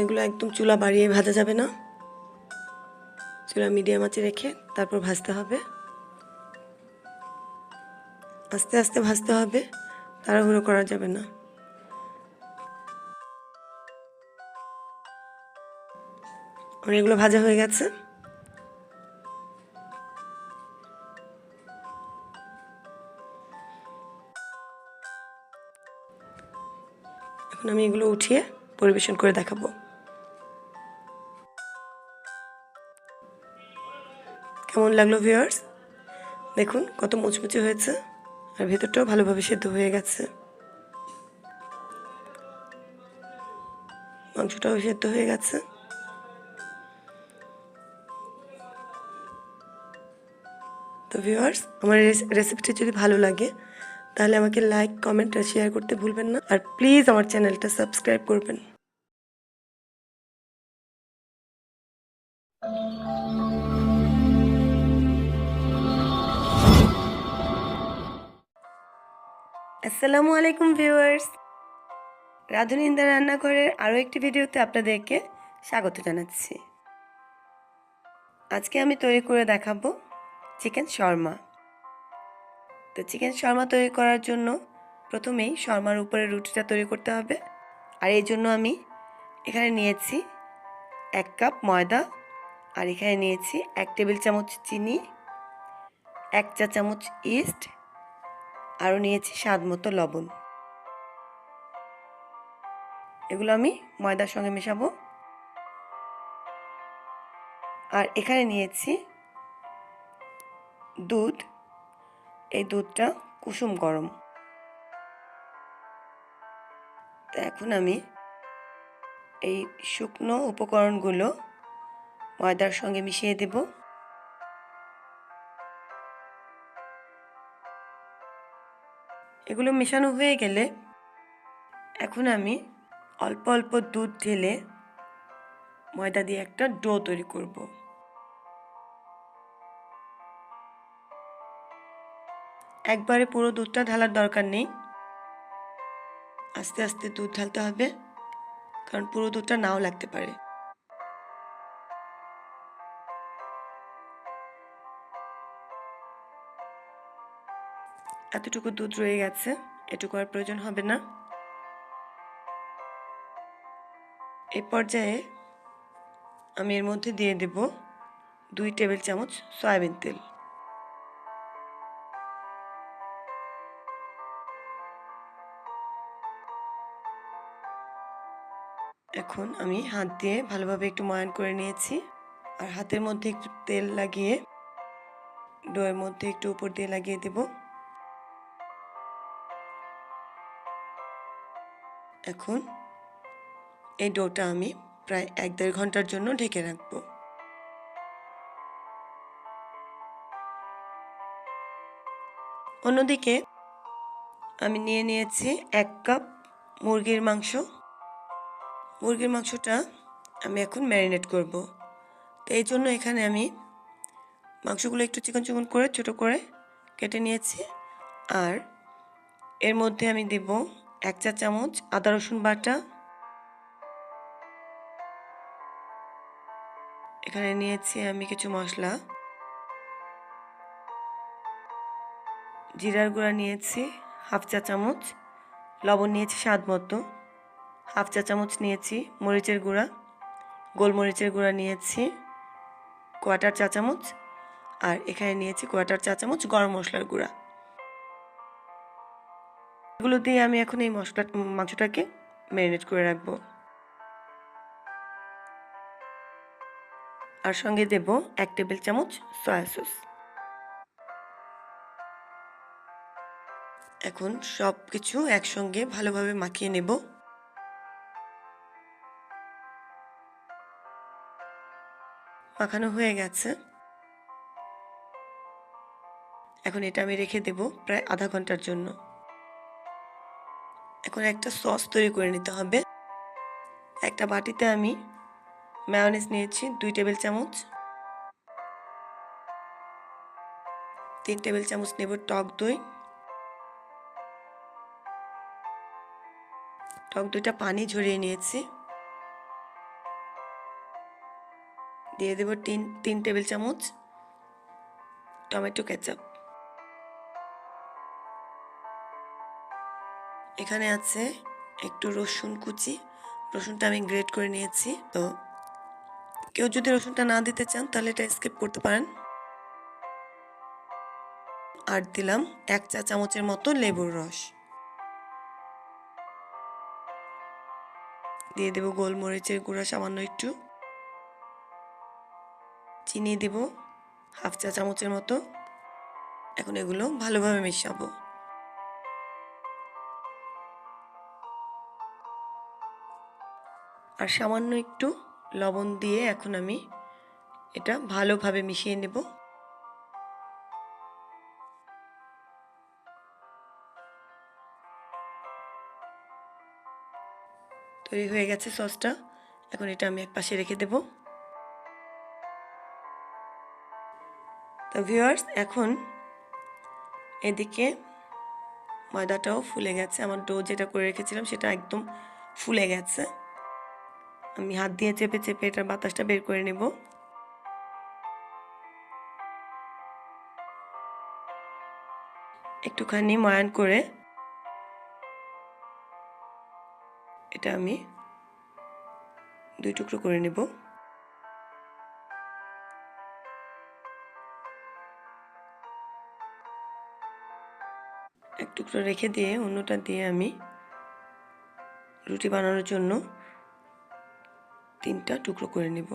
এগুলো একদম চুলা বাড়িয়ে ভাজা যাবে না, চুলা মিডিয়াম আঁচে রেখে তারপর ভাজতে হবে। আস্তে আস্তে ভাজতে হবে, তাড়াহুড়ো করা যাবে না। আমার এগুলো ভাজা হয়ে গেছে। এখন আমি এগুলো উঠিয়ে পরিবেশন করে দেখাবো। কেমন লাগলো ভিউয়ার্স? দেখুন কত মুচমুচে হয়েছে, আর ভেতরটাও ভালোভাবে সেদ্ধ হয়ে গেছে, মাংসটাও সেদ্ধ হয়ে গেছে। তো ভিউয়ার্স, আমার রেসিপিটি যদি ভালো লাগে তাহলে আমাকে লাইক, কমেন্ট আর শেয়ার করতে ভুলবেন না। আর প্লিজ আমার চ্যানেলটা সাবস্ক্রাইব করবেন। আসসালামু আলাইকুম ভিউয়ার্স, রাধুনী ইন্দা রান্নাঘরের আরও একটি ভিডিওতে আপনাদেরকে স্বাগত জানাচ্ছি। আজকে আমি তৈরি করে দেখাবো চিকেন শর্মা। তো চিকেন শর্মা তৈরি করার জন্য প্রথমেই শর্মার উপরে রুটিটা তৈরি করতে হবে। আর এই জন্য আমি এখানে নিয়েছি 1 কাপ ময়দা, আর এখানে নিয়েছি 1 টেবিল চামচ চিনি, 1 চা চামচ ইস্ট, আরও নিয়েছি স্বাদ মতো লবণ। এগুলো আমি ময়দার সঙ্গে মেশাবো। আর এখানে নিয়েছি দুধ, এই দুধটা কুসুম গরম। তো এখন আমি এই শুকনো উপকরণগুলো ময়দার সঙ্গে মিশিয়ে দেব। এগুলো মেশানো হয়ে গেলে এখন আমি অল্প অল্প দুধ ঢেলে ময়দা দিয়ে একটা ডো তৈরি করব। একবারে পুরো দুধটা ঢালার দরকার নেই, আস্তে আস্তে দুধ ঢালতে হবে, কারণ পুরো দুধটা নাও লাগতে পারে। এতটুকু দুধ রয়ে গেছে, এটুকু আর প্রয়োজন হবে না। এই পর্যায়ে আমি এর মধ্যে দিয়ে দেব 2 টেবিল চামচ সয়াবিন তেল। এখন আমি হাত দিয়ে ভালোভাবে একটু ময়ান করে নিয়েছি, আর হাতের মধ্যে একটু তেল লাগিয়ে ডোয়ের মধ্যে একটু উপর দিয়ে লাগিয়ে দেব। এখন এই ডোটা আমি প্রায় 1-1.5 ঘন্টার জন্য ঢেকে রাখব। অন্যদিকে আমি নিয়ে নিয়েছি 1 কাপ মুরগির মাংস। মুরগির মাংসটা আমি এখন ম্যারিনেট করব। তো এই জন্য এখানে আমি মাংসগুলো একটু চিকন চিকন করে ছোট করে কেটে নিয়েছি, আর এর মধ্যে আমি দেব 1 চা চামচ আদা রসুন বাটা। এখানে নিয়েছি আমি কিছু মশলা, জিরার গুঁড়া নিয়েছি 1/2 চা চামচ, লবণ নিয়েছি স্বাদ মতো, 1/2 চা চামচ নিয়েছি মরিচের গুঁড়া, গোলমরিচের গুঁড়া নিয়েছি 1/4 চা চামচ, আর এখানে নিয়েছি 1/4 চা চামচ গরম মশলার গুঁড়া। এগুলো দিয়ে আমি এখন এই মাংসটাকে ম্যারিনেট করে রাখবো। আর সঙ্গে দেব 1 টেবিল চামচ সয়া সস। এখন সব কিছু একসঙ্গে ভালোভাবে মাখিয়ে নেব। মাখানো হয়ে গেছে, এখন এটা আমি রেখে দেব প্রায় আধা ঘন্টার জন্য। এখন একটা সস তৈরি করে নিতে হবে। একটা বাটিতে আমি মায়োনিজ নিয়েছি 2 টেবিল চামচ, 3 টেবিল চামচ নেব টক দই, টক দইটা পানি ঝরিয়ে নিয়েছি, দিয়ে দেব 3 টেবিল চামচ টমেটো কেচাপ। এখানে আছে একটু রসুন কুচি, রসুনটা আমি গ্রেট করে নিয়েছি। তো কেউ যদি রসুনটা না দিতে চান তাহলে এটা স্কিপ করতে পারেন। আর দিলাম 1 চা চামচের মতো লেবুর রস, দিয়ে দেব গোলমরিচের গুঁড়া সামান্য একটু, চিনি দেব 1/2 চা চামচের মতো। এখন এগুলো ভালোভাবে মেশাবো। আর সামান্য একটু লবণ দিয়ে এখন আমি এটা ভালোভাবে মিশিয়ে নেব। তৈরি হয়ে গেছে সসটা, এখন এটা আমি একপাশে রেখে দেব। তো ভিউয়ার্স, এখন এদিকে ময়দাটাও ফুলে গেছে, আমার ডো যেটা করে রেখেছিলাম সেটা একদম ফুলে গেছে। আমি হাত দিয়ে চেপে চেপে এটার বাতাসটা বের করে নেব। একটুখানি ময়ান করে এটা আমি 2 টুকরো করে নেব। এক টুকরো রেখে দিয়ে অন্যটা দিয়ে আমি রুটি বানানোর জন্য 3টা টুকরো করে নেব।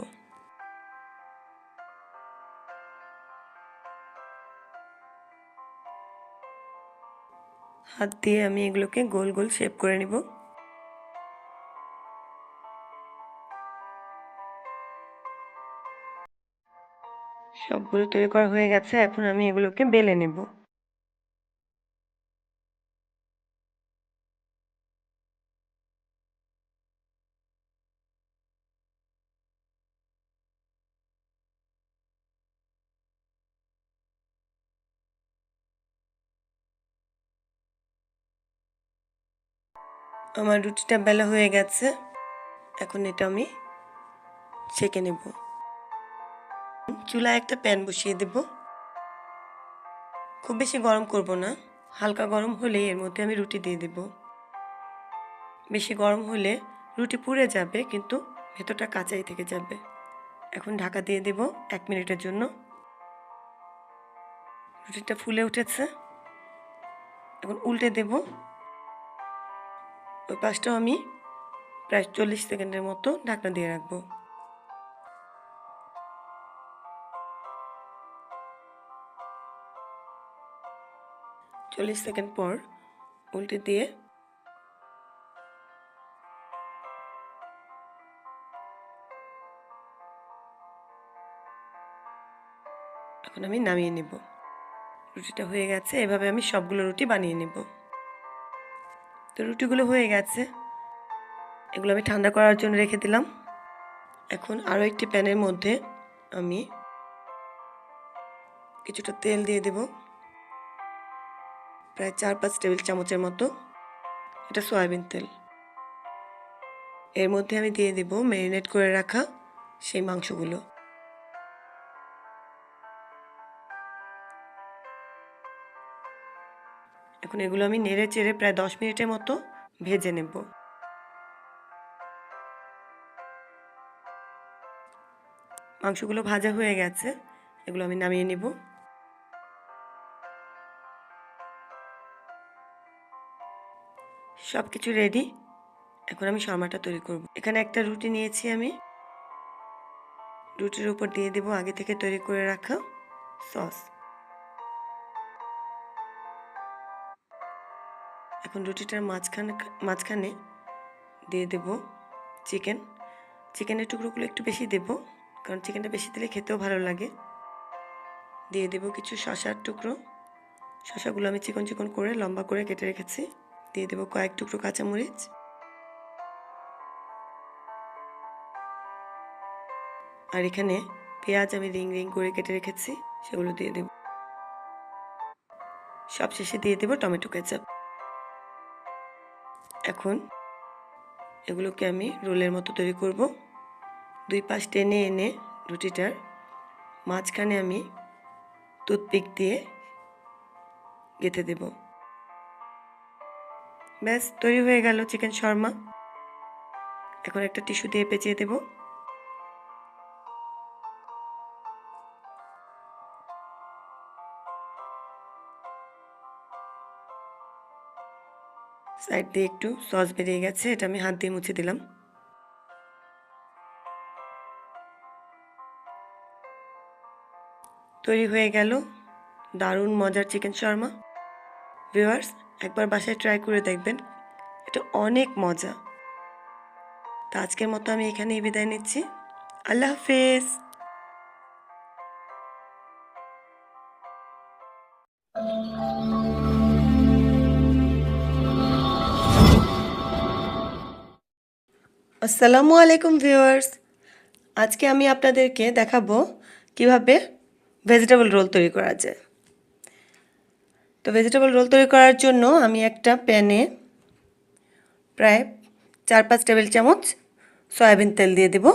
হাত দিয়ে আমি এগুলোকে গোল গোল শেপ করে নেব। সবগুলো তৈরি করা হয়ে গেছে, এখন আমি এগুলোকে বেলে নেব। আমার রুটিটা বেলা হয়ে গেছে, এখন এটা আমি সেঁকে নেব। চুলায় একটা প্যান বসিয়ে দেব। খুব বেশি গরম করব না, হালকা গরম হলেই এর মধ্যে আমি রুটি দিয়ে দেব। বেশি গরম হলে রুটি পুড়ে যাবে, কিন্তু ভেতরটা কাঁচাই থেকে যাবে। এখন ঢাকা দিয়ে দেব 1 মিনিটের জন্য। রুটিটা ফুলে উঠেছে, এখন উল্টে দেব। ওই পাশটাও আমি প্রায় 40 সেকেন্ডের মতো ঢাকনা দিয়ে রাখবো। চল্লিশ সেকেন্ড পর উল্টে দিয়ে এখন আমি নামিয়ে নেব। রুটিটা হয়ে গেছে, এভাবে আমি সবগুলো রুটি বানিয়ে নেব। তো রুটিগুলো হয়ে গেছে, এগুলো আমি ঠান্ডা করার জন্য রেখে দিলাম। এখন আরও একটি প্যানের মধ্যে আমি কিছুটা তেল দিয়ে দেব, প্রায় 4-5 টেবিল চামচের মতো। এটা সয়াবিন তেল। এর মধ্যে আমি দিয়ে দেব ম্যারিনেট করে রাখা সেই মাংসগুলো। এখন এগুলো আমি নেড়ে চেড়ে প্রায় 10 মিনিটের মতো ভেজে নেব। মাংসগুলো ভাজা হয়ে গেছে, এগুলো আমি নামিয়ে নেব। সব কিছু রেডি, এখন আমি শর্মাটা তৈরি করব। এখানে একটা রুটি নিয়েছি আমি, রুটির উপর দিয়ে দেব আগে থেকে তৈরি করে রাখা সস। এখন রুটিটার মাঝখানে দিয়ে দেব চিকেনের টুকরোগুলো একটু বেশি দেব, কারণ চিকেনটা বেশি দিলে খেতেও ভালো লাগে। দিয়ে দেব কিছু শসার টুকরো, শসাগুলো আমি চিকন চিকন করে লম্বা করে কেটে রেখেছি। দিয়ে দেব কয়েক টুকরো কাঁচামরিচ, আর এখানে পেঁয়াজ আমি রিং রিং করে কেটে রেখেছি, সেগুলো দিয়ে দেব। সবশেষে দিয়ে দেব টমেটো কেচাপ। এখন এগুলোকে আমি রোলের মতো তৈরি করব। দুই পাশ টেনে এনে রুটিটার মাঝখানে আমি টুথপিক দিয়ে গেঁথে দেব। ব্যাস তৈরি হয়ে গেল চিকেন শর্মা। এখন একটা টিস্যু দিয়ে পেঁচিয়ে দেব। সাইড দিয়ে একটু সস বেরিয়ে গেছে, এটা আমি হাত দিয়ে মুছে দিলাম। তৈরি হয়ে গেল দারুণ মজার চিকেন শর্মা। ভিউয়ার্স, একবার বাসায় ট্রাই করে দেখবেন, এটা অনেক মজা। তো আজকের মতো আমি এখানেই বিদায় নিচ্ছি। আল্লাহ হাফেজ। আসসালামু আলাইকুম ভিউয়ার্স, আজকে আমি আপনাদেরকে দেখাবো কিভাবে ভেজিটেবল রোল তৈরি করা যায়। তো ভেজিটেবল রোল তৈরি করার জন্য আমি একটা প্যানে প্রায় 4-5 টেবিল চামচ সয়াবিন তেল দিয়ে দেব।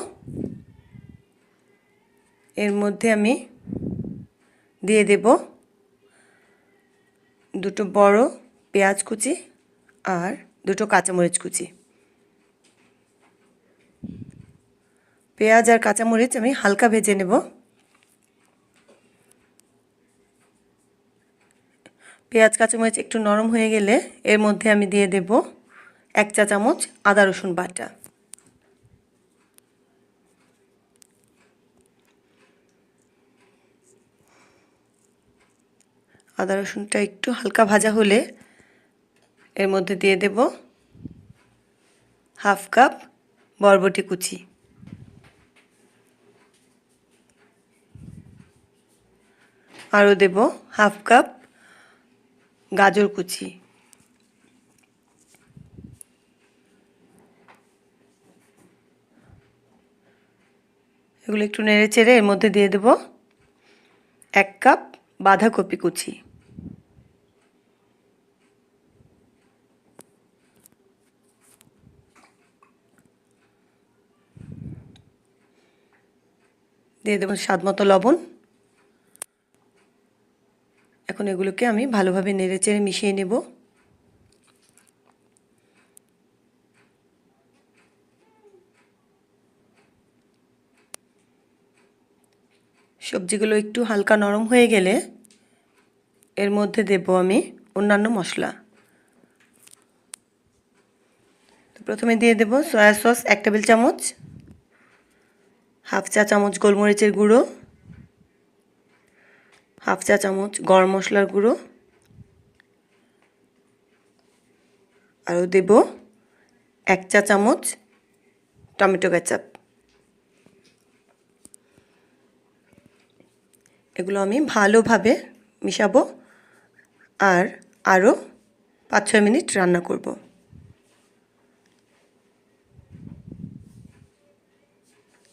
এর মধ্যে আমি দিয়ে দেব দুটো বড় পেঁয়াজ কুচি আর দুটো কাঁচামরিচ কুচি। পেঁয়াজ আর কাঁচামরিচ আমি হালকা ভেজে নেব। পেঁয়াজ কাঁচামরিচ একটু নরম হয়ে গেলে এর মধ্যে আমি দিয়ে দেব 1 চা চামচ আদা রসুন বাটা। আদা রসুনটা একটু হালকা ভাজা হলে এর মধ্যে দিয়ে দেব হাফ কাপ বরবটি কুচি, আরও দেব হাফ কাপ গাজর কুচি। এগুলো একটু নেড়ে চেড়ে এর মধ্যে দিয়ে দেব 1 কাপ বাঁধাকপি কুচি। দিয়ে দেবো স্বাদ মতো লবণ। এখন এগুলোকে আমি ভালোভাবে নেড়েচেড়ে মিশিয়ে নেব। সবজিগুলো একটু হালকা নরম হয়ে গেলে এর মধ্যে দেব আমি অন্যান্য মশলা। তো প্রথমে দিয়ে দেব সয়া সস 1 টেবিল চামচ, হাফ চা চামচ গোলমরিচের গুঁড়ো, হাফ চা চামচ গরম মশলার গুঁড়ো, আরও দেব 1 চা চামচ টমেটো কেচাপ। এগুলো আমি ভালোভাবে মিশাবো আর আরও 5-6 মিনিট রান্না করব।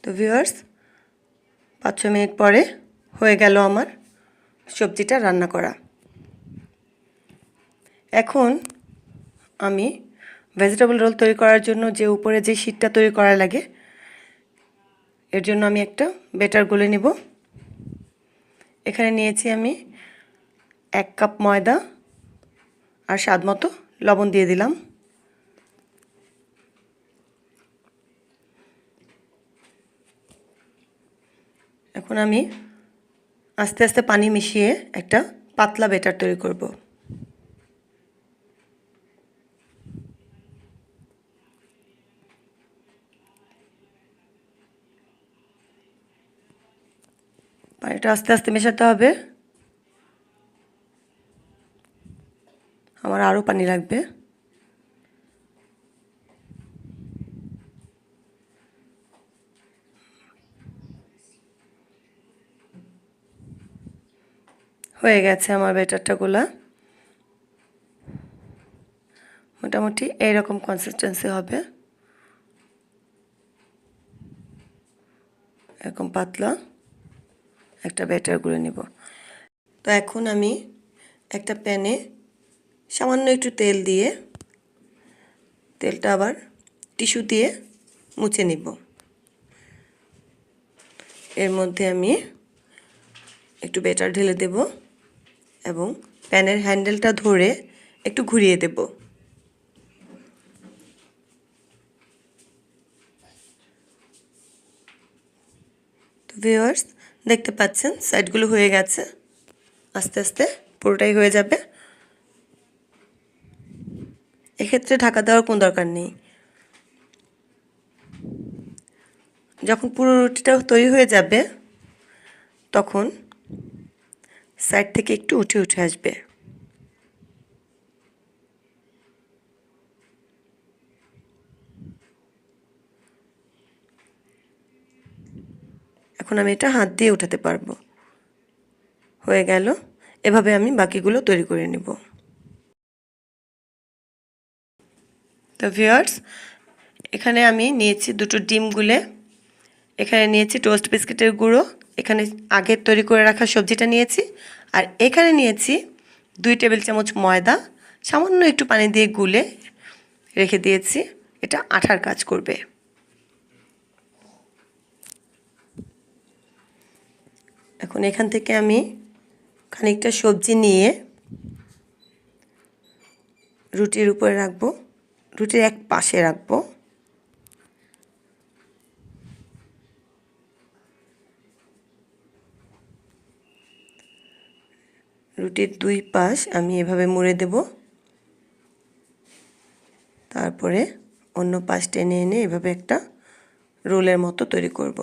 তো ভিউয়ার্স, 5-6 মিনিট পরে হয়ে গেল আমার সবজিটা রান্না করা। এখন আমি ভেজিটেবল রোল তৈরি করার জন্য যে উপরে যে শীটটা তৈরি করা লাগে, এর জন্য আমি একটা ব্যাটার গুলে নেব। এখানে নিয়েছি আমি 1 কাপ ময়দা আর স্বাদ মতো লবণ দিয়ে দিলাম। এখন আমি আস্তে আস্তে পানি মিশিয়ে একটা পাতলা ব্যাটার তৈরি করব। পানিটা আস্তে আস্তে মেশাতে হবে, আমার আরও পানি লাগবে। হয়ে গেছে আমার ব্যাটারটা গোলা। মোটামুটি এইরকম কনসিস্টেন্সি হবে, এরকম পাতলা একটা ব্যাটার গুলে নেব। তো এখন আমি একটা প্যানে সামান্য একটু তেল দিয়ে তেলটা আবার টিস্যু দিয়ে মুছে নিব। এর মধ্যে আমি একটু ব্যাটার ঢেলে দেব এবং প্যানের হ্যান্ডেলটা ধরে একটু ঘুরিয়ে দেব। তো ভিউয়ার্স, দেখতে পাচ্ছেন সাইডগুলো হয়ে গেছে, আস্তে আস্তে পুরোটাই হয়ে যাবে। এক্ষেত্রে ঢাকা দেওয়ার কোনো দরকার নেই। যখন পুরো রুটিটা তৈরি হয়ে যাবে তখন সাইড থেকে একটু উঠে উঠে আসবে। এখন আমি এটা হাত দিয়ে উঠাতে পারবো। হয়ে গেল। এভাবে আমি বাকিগুলো তৈরি করে নেব। তো ভিউয়ার্স, এখানে আমি নিয়েছি 2টো ডিম গুলে, এখানে নিয়েছি টোস্ট বিস্কিটের গুঁড়ো, এখানে আগে তৈরি করে রাখা সবজিটা নিয়েছি, আর এখানে নিয়েছি 2 টেবিল চামচ ময়দা, সামান্য একটু পানি দিয়ে গুলে রেখে দিয়েছি। এটা আঠার কাজ করবে। এখন এখান থেকে আমি খানিকটা সবজি নিয়ে রুটির উপরে রাখবো, রুটির এক পাশে রাখবো। রুটির 2 পাশ আমি এভাবে মুড়ে দেব, তারপরে অন্য পাশ টেনে এনে এভাবে একটা রোলের মতো তৈরি করব।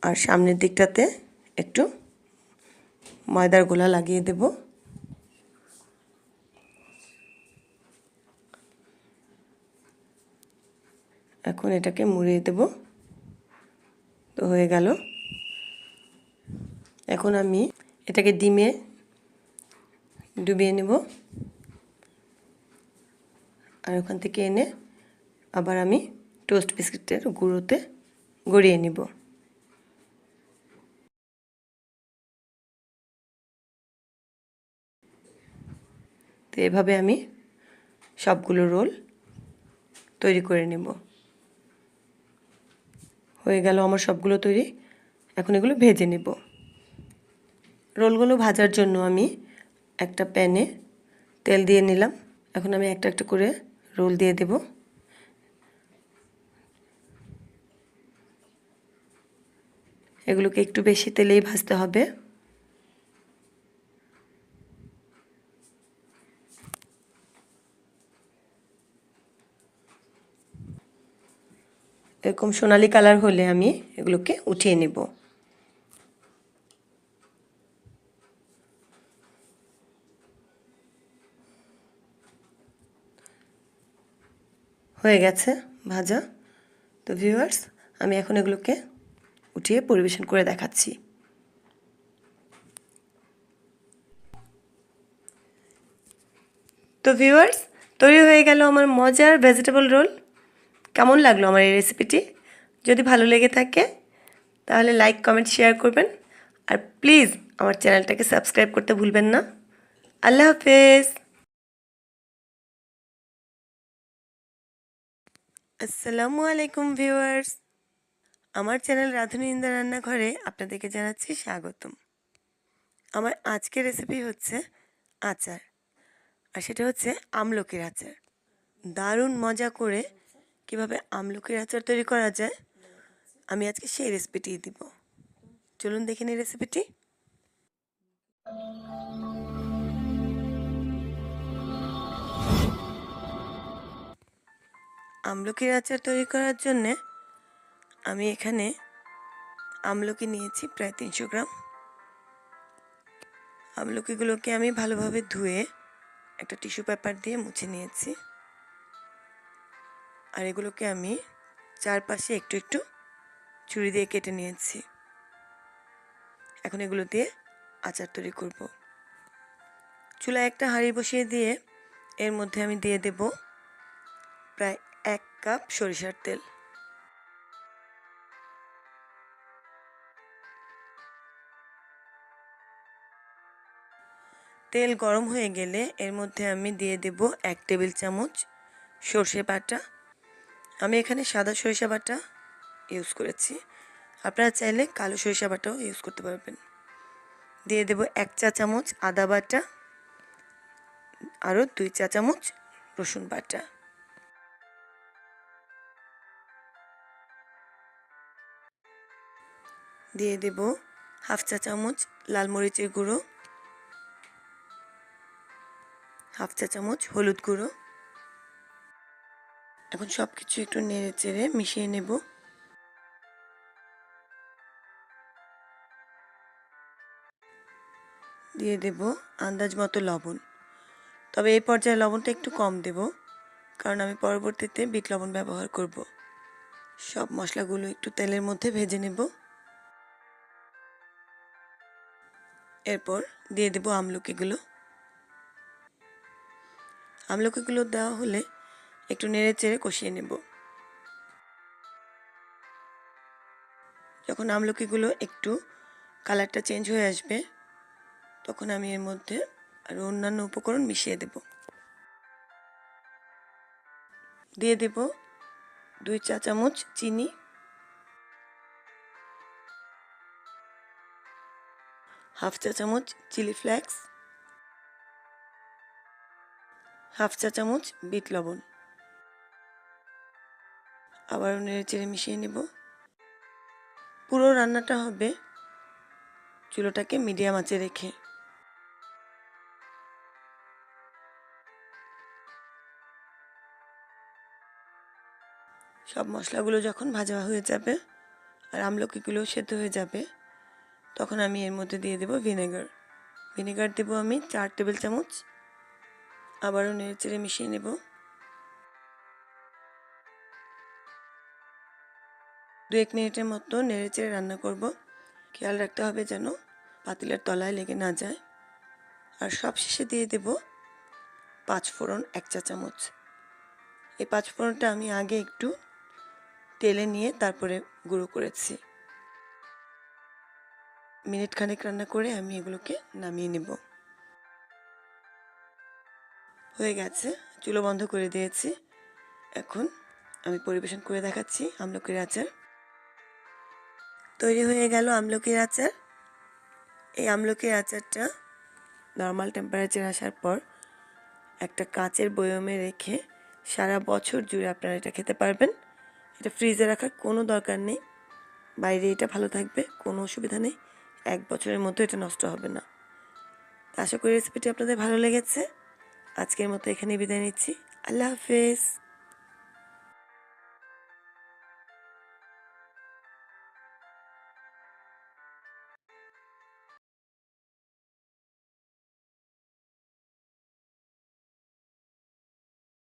আর সামনের দিকটাতে একটু ময়দার গোলা লাগিয়ে দেব। এখন এটাকে মুড়িয়ে দেব। তো হয়ে গেল। এখন আমি এটাকে ডিমে ডুবিয়ে নেব, আর ওখান থেকে এনে আবার আমি টোস্ট বিস্কিটের গুঁড়োতে গড়িয়ে নিব। তো এভাবে আমি সবগুলো রোল তৈরি করে নেব। হয়ে গেল আমার সবগুলো তৈরি। এখন এগুলো ভেজে নেব। রোলগুলো ভাজার জন্য আমি একটা প্যানে তেল দিয়ে নিলাম। এখন আমি একটা একটা করে রোল দিয়ে দেব। এগুলোকে একটু বেশি তেলেই ভাজতে হবে। এরকম সোনালি কালার হলে আমি এগুলোকে উঠিয়ে নেব। হয়ে গেছে ভাজা। তো ভিউয়ার্স, আমি এখন এগুলোকে উঠিয়ে পরিবেশন করে দেখাচ্ছি। তো ভিউয়ার্স, তৈরি হয়ে গেল আমার মজার ভেজিটেবল রোল। কেমন লাগলো আমার এই রেসিপিটি? যদি ভালো লেগে থাকে তাহলে লাইক, কমেন্ট, শেয়ার করবেন। আর প্লিজ আমার চ্যানেলটাকে সাবস্ক্রাইব করতে ভুলবেন না। আল্লাহ হাফেজ। আসসালামু আলাইকুম ভিউয়ার্স, আমার চ্যানেল রাঁধুনি ইন্দা রান্নাঘরে আপনাদেরকে জানাচ্ছি স্বাগতম। আমার আজকের রেসিপি হচ্ছে আচার, আর সেটা হচ্ছে আমলকির আচার। দারুণ মজা করে কিভাবে আমলকির আচার তৈরি করা যায় আমি আজকে সেই রেসিপিটি দিব। চলুন দেখে নিই রেসিপিটি। আমলকির আচার তৈরি করার জন্যে আমি এখানে আমলকি নিয়েছি প্রায় 300 গ্রাম। আমলকিগুলোকে আমি ভালোভাবে ধুয়ে একটা টিস্যু পেপার দিয়ে মুছে নিয়েছি। আর এগুলোকে আমি চারপাশে একটু একটু ছুরি দিয়ে কেটে নিয়েছি। এখন এগুলো দিয়ে আচার তৈরি করব। চুলায় একটা হাঁড়ি বসিয়ে দিয়ে এর মধ্যে আমি দিয়ে দেব প্রায় 1 কাপ সরিষার তেল। তেল গরম হয়ে গেলে এর মধ্যে আমি দিয়ে দেব 1 টেবিল চামচ সরষে বাটা। আমি এখানে সাদা সরিষা বাটা ইউজ করেছি, আপনারা চাইলে কালো সরিষা বাটাও ইউজ করতে পারবেন। দিয়ে দেব 1 চা চামচ আদা বাটা, আরও 2 চা চামচ রসুন বাটা। দিয়ে দেব হাফ চা চামচ লাল মরিচের গুঁড়ো, হাফ চা চামচ হলুদ গুঁড়ো। এখন সব কিছু একটু নেড়ে চেড়ে মিশিয়ে নেব। দিয়ে দেব আন্দাজ মতো লবণ, তবে এই পর্যায়ে লবণটা একটু কম দেব, কারণ আমি পরবর্তীতে বিট লবণ ব্যবহার করব। সব মশলাগুলো একটু তেলের মধ্যে ভেজে নেব। এরপর দিয়ে দেব আমলকিগুলো। আমলকিগুলো দেওয়া হলে একটু নেড়ে চেড়ে কষিয়ে নেব। যখন আমলকিগুলো একটু কালারটা চেঞ্জ হয়ে আসবে তখন আমি এর মধ্যে আরও অন্যান্য উপকরণ মিশিয়ে দেব। দিয়ে দেব 2 চা চামচ চিনি, হাফ চা চামচ চিলি ফ্লেক্স, হাফ চা চামচ বিট লবণ। আবারও নেড়ে চেড়ে মিশিয়ে নেব। পুরো রান্নাটা হবে চুলোটাকে মিডিয়াম আঁচে রেখে। সব মশলাগুলো যখন ভাজা হয়ে যাবে আর আমলকিগুলো সেদ্ধ হয়ে যাবে তখন আমি এর মধ্যে দিয়ে দেব ভিনেগার। ভিনেগার দেব আমি 4 টেবিল চামচ। আবারও নেড়ে চেড়ে মিশিয়ে নেব। 2-1 মিনিটের মতো নেড়ে চেড়ে রান্না করব। খেয়াল রাখতে হবে যেন পাতিলের তলায় লেগে না যায়। আর সব শেষে দিয়ে দেব 5 ফোড়ন 1 চা চামচ। এই 5 ফোড়নটা আমি আগে একটু তেলে নিয়ে তারপরে গুঁড়ো করেছি। মিনিট খানেক রান্না করে আমি এগুলোকে নামিয়ে নেব। হয়ে গেছে, চুলো বন্ধ করে দিয়েছি। এখন আমি পরিবেশন করে দেখাচ্ছি আমলকির আচার। তৈরি হয়ে গেল আমলকির আচার। এই আমলকির আচারটা নর্মাল টেম্পারেচার আসার পর একটা কাচের বয়মে রেখে সারা বছর জুড়ে আপনারা এটা খেতে পারবেন। এটা ফ্রিজে রাখার কোনো দরকার নেই, বাইরে এটা ভালো থাকবে, কোনো অসুবিধা নেই। 1 বছরের মধ্যে এটা নষ্ট হবে না। আশা করি রেসিপিটি আপনাদের ভালো লেগেছে। আজকের মতো এখানে বিদায় নিচ্ছি। আল্লাহ হাফেজ।